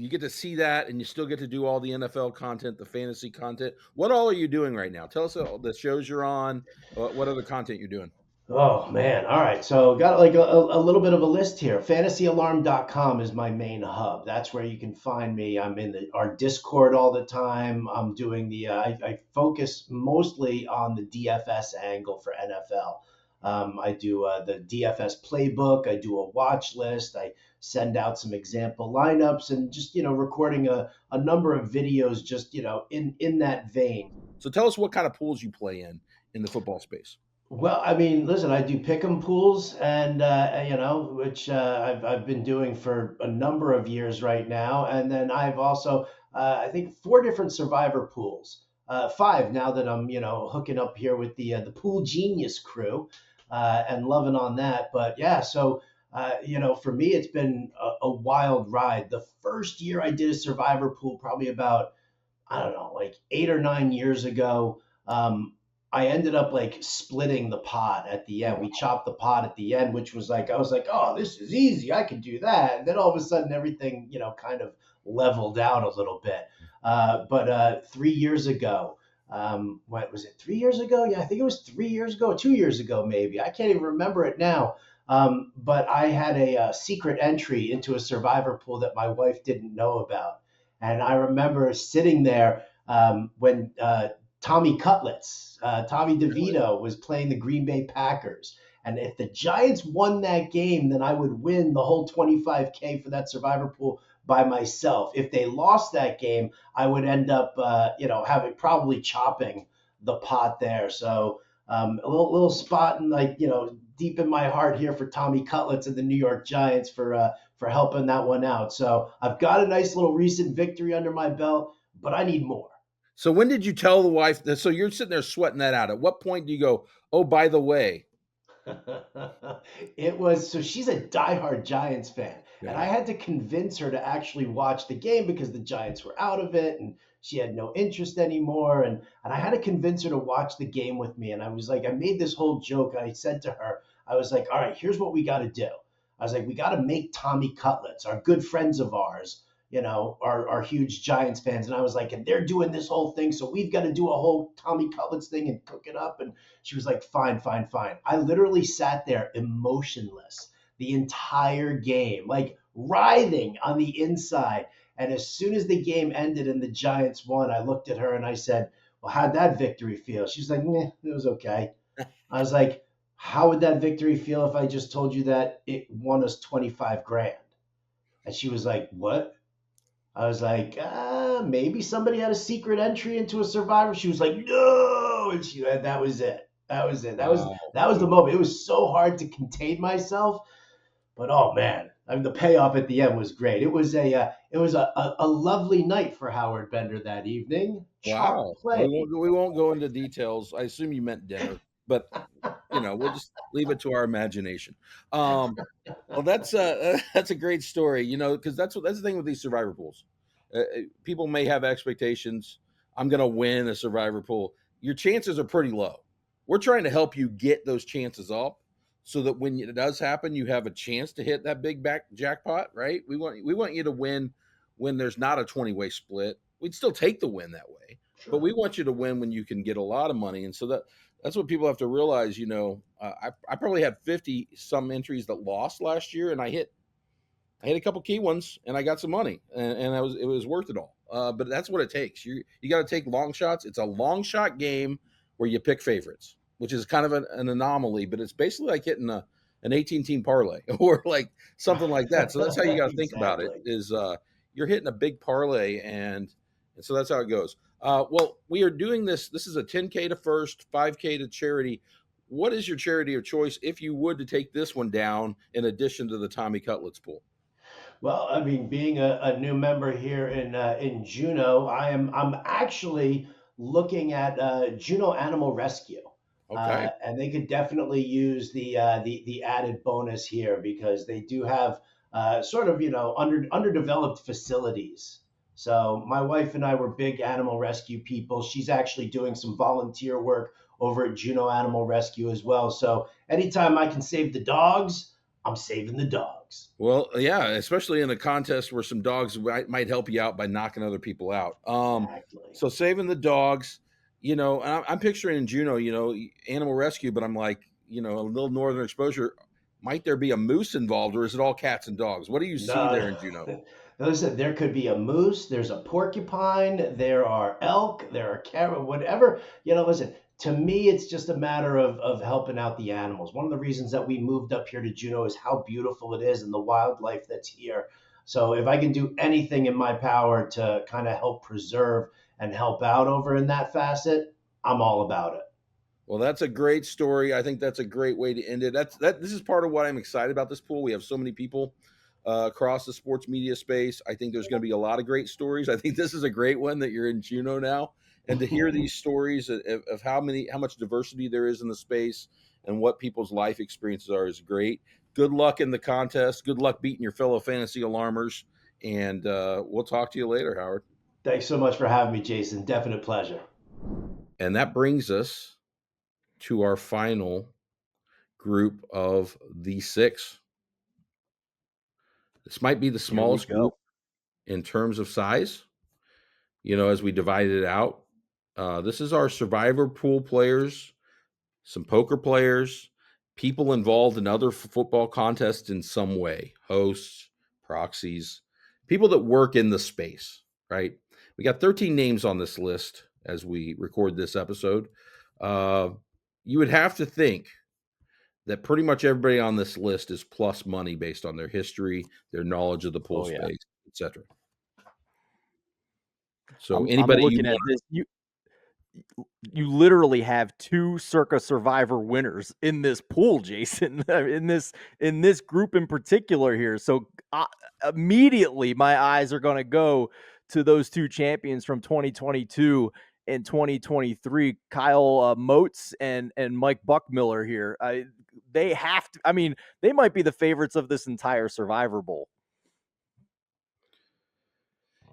get to see that, and you still get to do all the NFL content, the fantasy content. What all are you doing right now? Tell us all the shows you're on. What other content you're doing? Oh man. All right. So got like a little bit of a list here. FantasyAlarm.com is my main hub. That's where you can find me. I'm in our Discord all the time. I'm doing I focus mostly on the DFS angle for NFL. I do the DFS playbook. I do a watch list. I send out some example lineups and just, recording a number of videos just, in that vein. So tell us what kind of pools you play in the football space. Well, I mean, listen, I do pick'em pools, and which I've been doing for a number of years right now, and then I've also I think 4 different Survivor pools, 5 now that I'm hooking up here with the PoolGenius crew, and loving on that. But yeah, so for me, it's been a wild ride. The first year I did a Survivor pool, probably about I don't know, like 8 or 9 years ago. I ended up like splitting the pot at the end. We chopped the pot at the end, which was like, I was like, oh, this is easy. I can do that. And then all of a sudden everything, kind of leveled out a little bit. But 3 years ago, what was it? 3 years ago? Yeah, I think it was 3 years ago, 2 years ago, maybe. I can't even remember it now. But I had a secret entry into a Survivor pool that my wife didn't know about. And I remember sitting there when Tommy DeVito was playing the Green Bay Packers. And if the Giants won that game, then I would win the whole $25K for that Survivor pool by myself. If they lost that game, I would end up, probably chopping the pot there. So a little spot in deep in my heart here for Tommy Cutlets and the New York Giants for helping that one out. So I've got a nice little recent victory under my belt, but I need more. So when did you tell the wife that? So you're sitting there sweating that out. At what point do you go, oh, by the way? So she's a diehard Giants fan. Yeah. And I had to convince her to actually watch the game because the Giants were out of it and she had no interest anymore. And I had to convince her to watch the game with me. And I was like, I made this whole joke. I said to her, I was like, all right, here's what we got to do. I was like, we got to make Tommy Cutlets, our good friends of ours, are huge Giants fans. And I was like, and they're doing this whole thing, so we've got to do a whole Tommy Cutlets thing and cook it up. And she was like, fine. I literally sat there emotionless the entire game, like writhing on the inside. And as soon as the game ended and the Giants won, I looked at her and I said, well, how'd that victory feel? She's like, it was okay. I was like, how would that victory feel if I just told you that it won us 25 grand? And she was like, what? I was like, maybe somebody had a secret entry into a Survivor. She was like, no, and that was it. That was the moment. It was so hard to contain myself, but oh man, the payoff at the end was great. It was a lovely night for Howard Bender that evening. Chalk Wow. play. We won't go into details. I assume you meant dinner, but we'll just leave it to our imagination. Well, that's a great story, because that's the thing with these survivor pools. People may have expectations. I'm going to win a survivor pool. Your chances are pretty low. We're trying to help you get those chances up so that when it does happen, you have a chance to hit that big back jackpot, right? We want you to win when there's not a 20-way split. We'd still take the win that way, Sure. but we want you to win when you can get a lot of money. And so that's what people have to realize. I probably had 50 some entries that lost last year, and I hit a couple key ones, and I got some money, and it was worth it all. But that's what it takes. You got to take long shots. It's a long shot game where you pick favorites, which is kind of an anomaly, but it's basically like hitting an 18-team parlay or like something like that. So that's how you got to think about it. Is you're hitting a big parlay, and so that's how it goes. Well, we are doing this. This is a 10K to first, 5K to charity. What is your charity of choice if you would to take this one down in addition to the Tommy Cutlets pool? Well, I mean, being a new member here in Juneau, I'm actually looking at Juneau Animal Rescue. Okay. And they could definitely use the added bonus here because they do have sort of underdeveloped facilities. So my wife and I were big animal rescue people. She's actually doing some volunteer work over at Juneau Animal Rescue as well. So anytime I can save the dogs, I'm saving the dogs. Well, yeah, especially in a contest where some dogs might help you out by knocking other people out. Exactly. So saving the dogs, and I'm picturing in Juneau, animal rescue, but I'm like, a little northern exposure. Might there be a moose involved, or is it all cats and dogs? What do you see there in Juneau? Listen, there could be a moose, there's a porcupine, there are elk, there are carrot, whatever. Listen, to me, it's just a matter of helping out the animals. One of the reasons that we moved up here to Juneau is how beautiful it is and the wildlife that's here. So if I can do anything in my power to kind of help preserve and help out over in that facet, I'm all about it. Well, that's a great story. I think that's a great way to end it. This is part of what I'm excited about this pool. We have so many people across the sports media space. I think there's going to be a lot of great stories. I think this is a great one that you're in Juneau now, and to hear these stories of how much diversity there is in the space and what people's life experiences are is great. Good luck in the contest. Good luck beating your fellow fantasy alarmers, and we'll talk to you later, Howard. Thanks so much for having me, Jason. Definite pleasure. And that brings us to our final group of the 6. This might be the smallest group in terms of size, as we divided it out. This is our survivor pool players, some poker players, people involved in other football contests in some way, hosts, proxies, people that work in the space, right? We got 13 names on this list as we record this episode. You would have to think that pretty much everybody on this list is plus money based on their history, their knowledge of the pool space, etc. So anybody I'm looking at this, you literally have 2 circa survivor winners in this pool, Jason, in this group in particular here. So immediately my eyes are going to go to those 2 champions from 2022 and 2023, Kyle Moats and Mike Buckmiller here. They have to, they might be the favorites of this entire Survivor Bowl.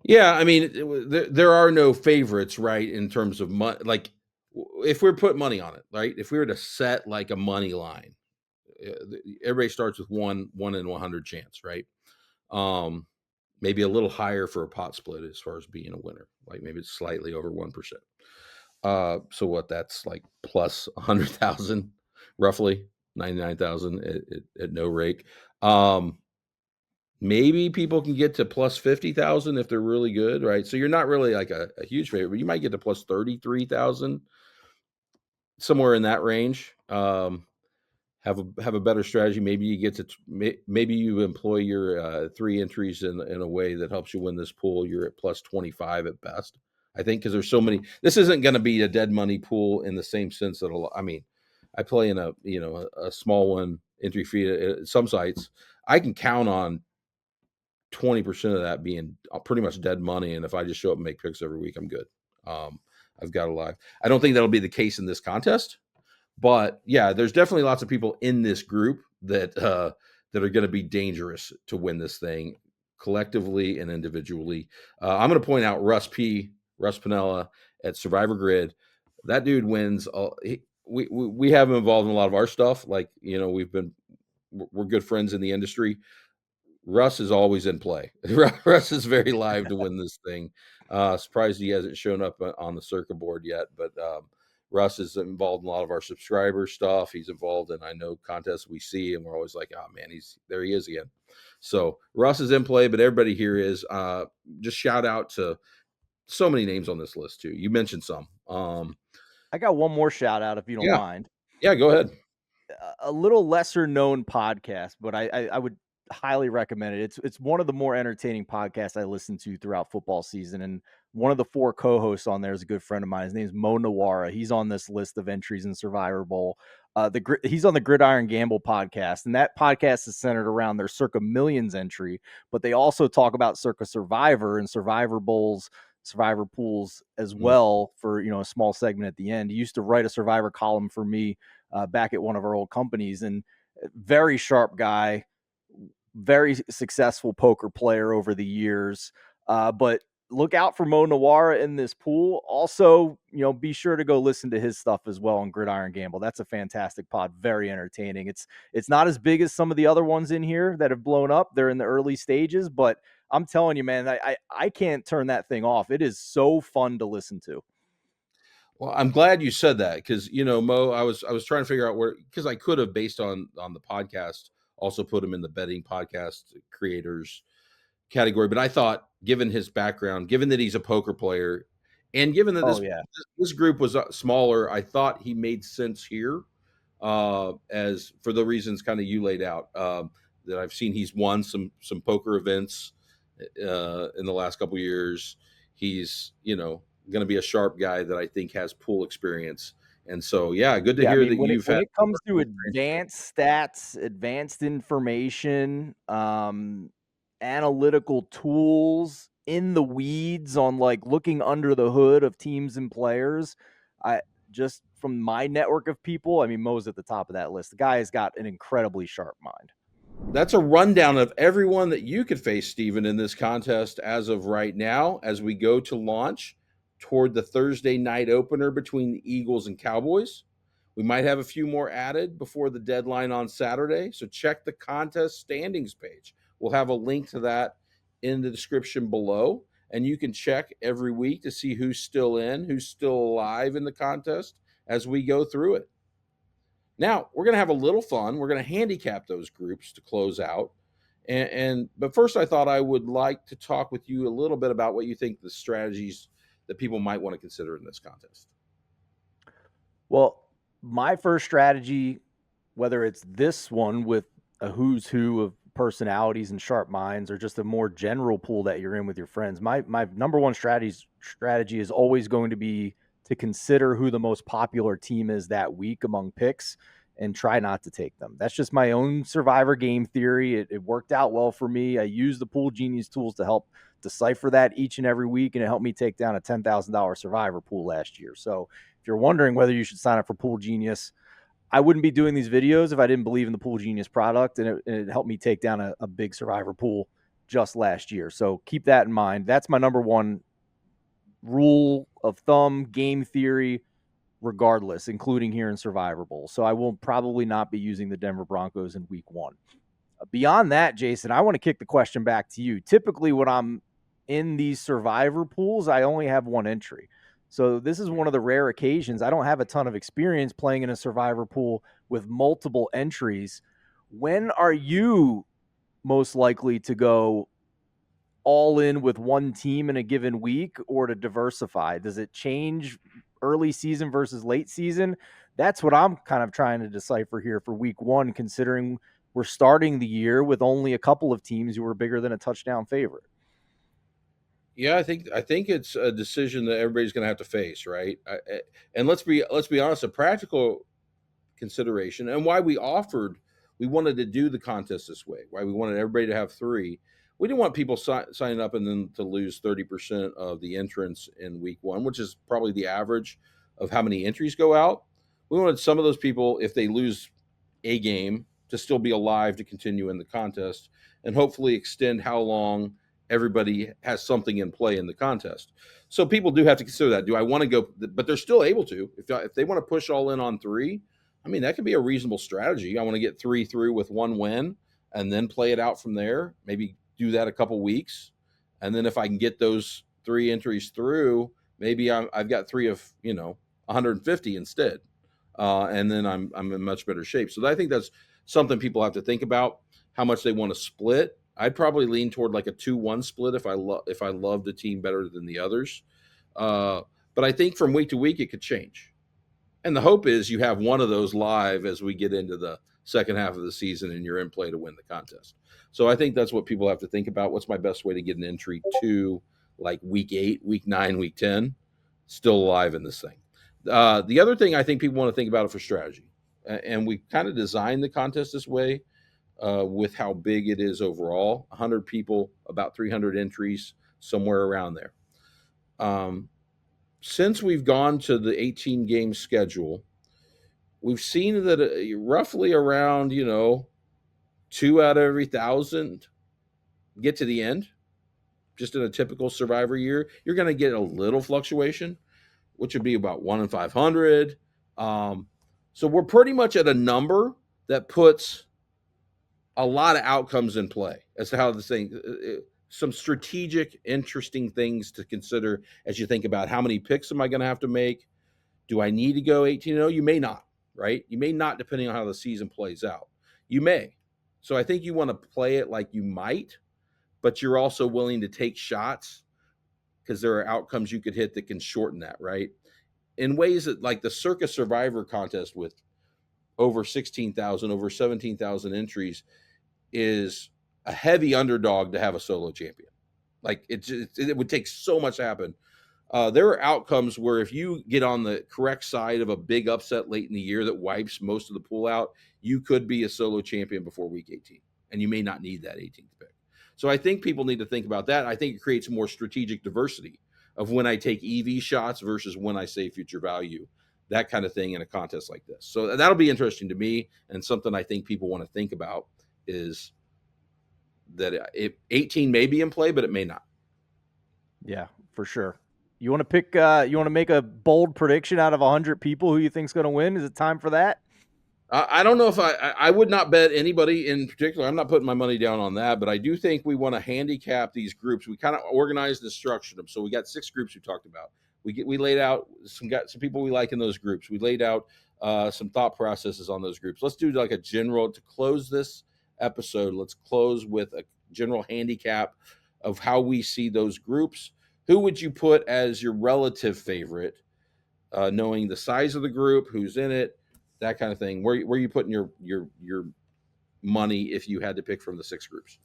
Yeah, there are no favorites, right, in terms of money. Like, if we're putting money on it, right, if we were to set like a money line, everybody starts with 1 in 100 chance, right? Maybe a little higher for a pot split as far as being a winner, like maybe it's slightly over 1%. So what, that's like plus 100,000, roughly 99,000 at no rake. Maybe people can get to plus 50,000 if they're really good, right? So you're not really like a huge favorite, but you might get to plus 33,000, somewhere in that range. Have a better strategy. Maybe you get to maybe you employ your 3 entries in a way that helps you win this pool. You're at plus 25 at best, I think, because there's so many. This isn't going to be a dead money pool in the same sense that I play in a small one entry fee at some sites. I can count on 20% of that being pretty much dead money. And if I just show up and make picks every week, I'm good. I've got a live. I don't think that'll be the case in this contest, but yeah, there's definitely lots of people in this group that are going to be dangerous to win this thing collectively and individually. I'm going to point out Russ Pinella at Survivor Grid. That dude wins. We have him involved in a lot of our stuff. Like, we're good friends in the industry. Russ is always in play. Russ is very live to win this thing. Surprised he hasn't shown up on the circuit board yet, but Russ is involved in a lot of our subscriber stuff. He's involved in, I know, contests we see, and we're always like, oh man, there he is again. So Russ is in play, but everybody here is. Just shout out to so many names on this list too. You mentioned some. I got one more shout out if you don't mind. Yeah, go ahead. A little lesser known podcast, but I would highly recommend it. It's one of the more entertaining podcasts I listen to throughout football season, and one of the 4 co-hosts on there is a good friend of mine. His name is Mo Nawara. He's on this list of entries in Survivor Bowl. He's on the Gridiron Gamble podcast, and that podcast is centered around their Circa Millions entry, but they also talk about Circa Survivor and Survivor Bowls, Survivor pools as well for, a small segment at the end. He used to write a Survivor column for me back at one of our old companies, and very sharp guy, very successful poker player over the years. But look out for Mo Nawara in this pool. Also, be sure to go listen to his stuff as well on Gridiron Gamble. That's a fantastic pod, very entertaining. It's not as big as some of the other ones in here that have blown up. They're in the early stages, but I'm telling you, man, I can't turn that thing off. It is so fun to listen to. Well, I'm glad you said that because, Mo, I was trying to figure out where, because I could have, based on the podcast, also put him in the betting podcast creators category. But I thought, given his background, given that he's a poker player, and given that this group was smaller, I thought he made sense here, as for the reasons kind of you laid out, that I've seen. He's won some poker events in the last couple of years. He's, going to be a sharp guy that I think has pool experience. And so, yeah, good to hear that when it comes to advanced stats, advanced information, analytical tools, in the weeds on like looking under the hood of teams and players. I just, from my network of people, I mean, Mo's at the top of that list. The guy has got an incredibly sharp mind. That's a rundown of everyone that you could face, Stephen, in this contest as of right now, as we go to launch toward the Thursday night opener between the Eagles and Cowboys. We might have a few more added before the deadline on Saturday. So check the contest standings page. We'll have a link to that in the description below. And you can check every week to see who's still in, who's still alive in the contest as we go through it. Now, we're going to have a little fun. We're going to handicap those groups to close out. But first, I thought I would like to talk with you a little bit about what you think the strategies that people might want to consider in this contest. Well, my first strategy, whether it's this one with a who's who of personalities and sharp minds, or just a more general pool that you're in with your friends, my number one strategy is always going to be to consider who the most popular team is that week among picks and try not to take them. That's just my own Survivor game theory. It worked out well for me. I use the PoolGenius tools to help decipher that each and every week, and it helped me take down a $10,000 Survivor pool last year. So if you're wondering whether you should sign up for PoolGenius, I wouldn't be doing these videos if I didn't believe in the PoolGenius product, and it helped me take down a big Survivor pool just last year. So keep that in mind. That's my number one rule of thumb, game theory, regardless, including here in Survivor Bowl. So I will probably not be using the Denver Broncos in week 1. Beyond that, Jason, I want to kick the question back to you. Typically, when I'm in these Survivor pools, I only have one entry. So this is one of the rare occasions. I don't have a ton of experience playing in a Survivor pool with multiple entries. When are you most likely to go all in with one team in a given week, or to diversify? Does it change early season versus late season? That's what I'm kind of trying to decipher here for week 1, considering we're starting the year with only a couple of teams who are bigger than a touchdown favorite. Yeah, I think it's a decision that everybody's going to have to face, right? And let's be honest, a practical consideration, and why we wanted to do the contest this way, why we wanted everybody to have 3, we didn't want people signing up and then to lose 30% of the entrants in week one, which is probably the average of how many entries go out. We wanted some of those people, if they lose a game, to still be alive to continue in the contest and hopefully extend how long everybody has something in play in the contest. So people do have to consider that. Do I want to go? But they're still able to. If they want to push all in on 3, I mean, that could be a reasonable strategy. I want to get 3 through with 1 win and then play it out from there. Maybe do that a couple weeks. And then if I can get those 3 entries through, maybe I've got 3 of, 150 instead. And then I'm in much better shape. So I think that's something people have to think about, how much they want to split. I'd probably lean toward like a 2-1 split if I love the team better than the others. But I think from week to week it could change. And the hope is you have one of those live as we get into the second half of the season and you're in play to win the contest. So I think that's what people have to think about. What's my best way to get an entry to like week 8, week 9, week 10, still alive in this thing. The other thing I think people want to think about it for strategy, and we kind of designed the contest this way with how big it is overall, 100 people, about 300 entries, somewhere around there. Since we've gone to the 18 game schedule, we've seen that roughly around, 2 out of every 1,000 get to the end. Just in a typical Survivor year, you're going to get a little fluctuation, which would be about 1 in 500. So we're pretty much at a number that puts a lot of outcomes in play as to how this thing, some strategic, interesting things to consider as you think about how many picks am I going to have to make? Do I need to go 18-0? You may not, right? You may not, depending on how the season plays out. You may. So I think you want to play it like you might, but you're also willing to take shots because there are outcomes you could hit that can shorten that, right? In ways that, like the Circus Survivor contest with over 16,000, over 17,000 entries, is a heavy underdog to have a solo champion. Like it would take so much to happen. There are outcomes where if you get on the correct side of a big upset late in the year that wipes most of the pool out, you could be a solo champion before week 18, and you may not need that 18th pick. So I think people need to think about that. I think it creates more strategic diversity of when I take EV shots versus when I say future value, that kind of thing in a contest like this. So that'll be interesting to me, and something I think people want to think about is that 18 may be in play, but it may not. Yeah, for sure. You want to pick, you want to make a bold prediction out of 100 people who you think's going to win? Is it time for that? I don't know if I would not bet anybody in particular. I'm not putting my money down on that, but I do think we want to handicap these groups. We kind of organized and structured them. So we got 6 groups we talked about. We laid out some people we like in those groups. We laid out some thought processes on those groups. Let's do like a general, to close this episode. Let's close with a general handicap of how we see those groups. Who would you put as your relative favorite, knowing the size of the group, who's in it, that kind of thing? Where are you putting your money if you had to pick from the 6 groups?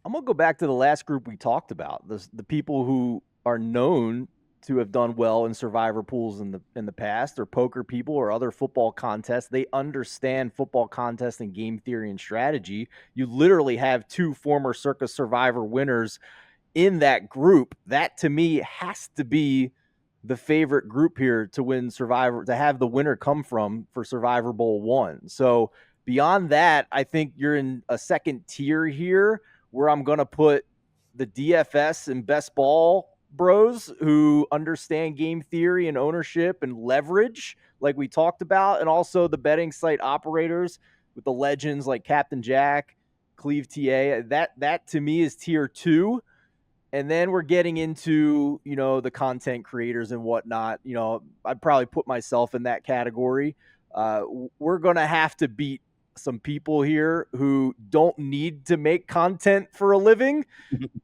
I'm going to go back to the last group we talked about, the people who are known to have done well in survivor pools in the past, or poker people or other football contests. They understand football contests and game theory and strategy. You literally have 2 former Circus Survivor winners in that group. That to me has to be the favorite group here to win Survivor, to have the winner come from for Survivor Bowl 1. So beyond that, I think you're in a second tier here where I'm going to put the DFS and best ball bros who understand game theory and ownership and leverage like we talked about, and also the betting site operators with the legends like Captain Jack, Cleve TA. That to me is tier 2. And then we're getting into, the content creators and whatnot. I'd probably put myself in that category. We're going to have to beat some people here who don't need to make content for a living,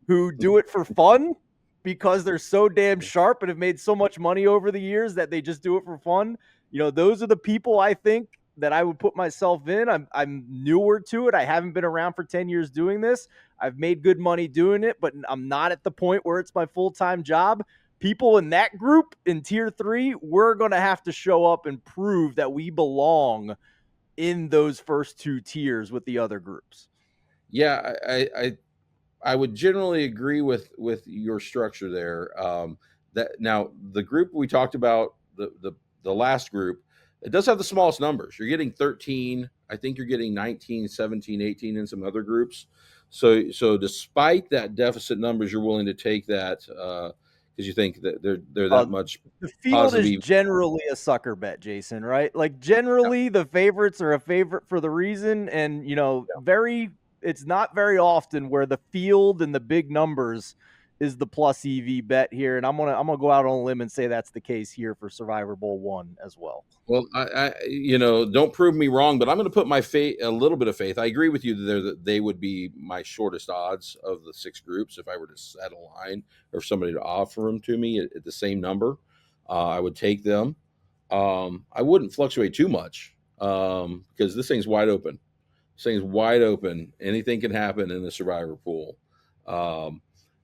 who do it for fun because they're so damn sharp and have made so much money over the years that they just do it for fun. Those are the people I think that I would put myself in. I'm newer to it. I haven't been around for 10 years doing this. I've made good money doing it, but I'm not at the point where it's my full-time job. People in that group, in tier 3, we're going to have to show up and prove that we belong in those first 2 tiers with the other groups. Yeah, I would generally agree with your structure there. That now the group we talked about, the last group, it does have the smallest numbers. You're getting 13. I think you're getting 19, 17, 18 in some other groups. So despite that deficit numbers, you're willing to take that because you think that they're that much The field is positive. generally a sucker bet, Jason, right? Like generally the favorites are a favorite for the reason. And, it's not very often where the field and the big numbers is the plus EV bet here. And I'm gonna go out on a limb and say that's the case here for Survivor Bowl 1 as well. Well, I don't prove me wrong, but I'm going to put my faith, a little bit of faith. I agree with you that they would be my shortest odds of the 6 groups if I were to set a line or somebody to offer them to me at the same number. I would take them. I wouldn't fluctuate too much because this thing's wide open. This thing's wide open. Anything can happen in the Survivor pool.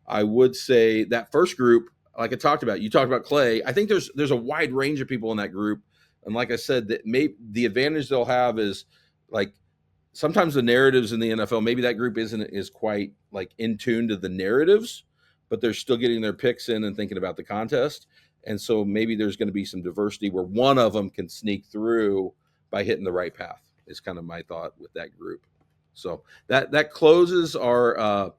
I would say that first group, like I talked about, you talked about Clay. I think there's a wide range of people in that group. And like I said, that the advantage they'll have is like sometimes the narratives in the NFL, maybe that group is quite like in tune to the narratives, but they're still getting their picks in and thinking about the contest. And so maybe there's going to be some diversity where one of them can sneak through by hitting the right path is kind of my thought with that group. So that closes our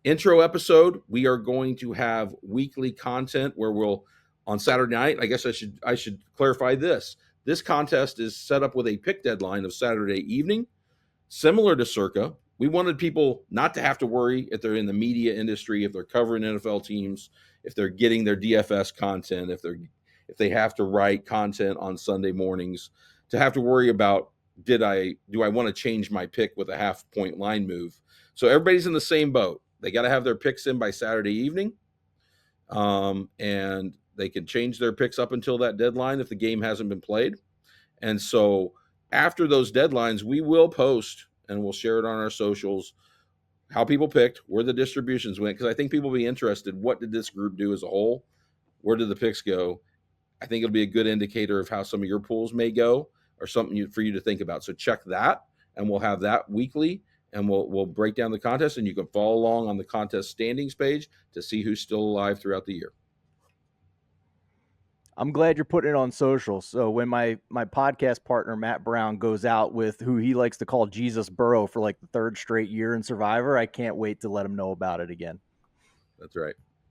intro episode. We are going to have weekly content where we'll on Saturday night. I guess I should clarify this. This contest is set up with a pick deadline of Saturday evening, similar to Circa. We wanted people not to have to worry if they're in the media industry, if they're covering NFL teams, if they're getting their DFS content, if they have to write content on Sunday mornings, to have to worry about do I want to change my pick with a half-point line move. So everybody's in the same boat. They got to have their picks in by Saturday evening, and they can change their picks up until that deadline if the game hasn't been played. And so after those deadlines, we will post and we'll share it on our socials how people picked, where the distributions went, because I think people will be interested. What did this group do as a whole? Where did the picks go? I think it'll be a good indicator of how some of your pools may go or something for you to think about. So check that, and we'll have that weekly, and we'll break down the contest, and you can follow along on the contest standings page to see who's still alive throughout the year. I'm glad you're putting it on social. So when my podcast partner, Matt Brown, goes out with who he likes to call Jesus Burrow for like the 3rd straight year in Survivor, I can't wait to let him know about it again. That's right.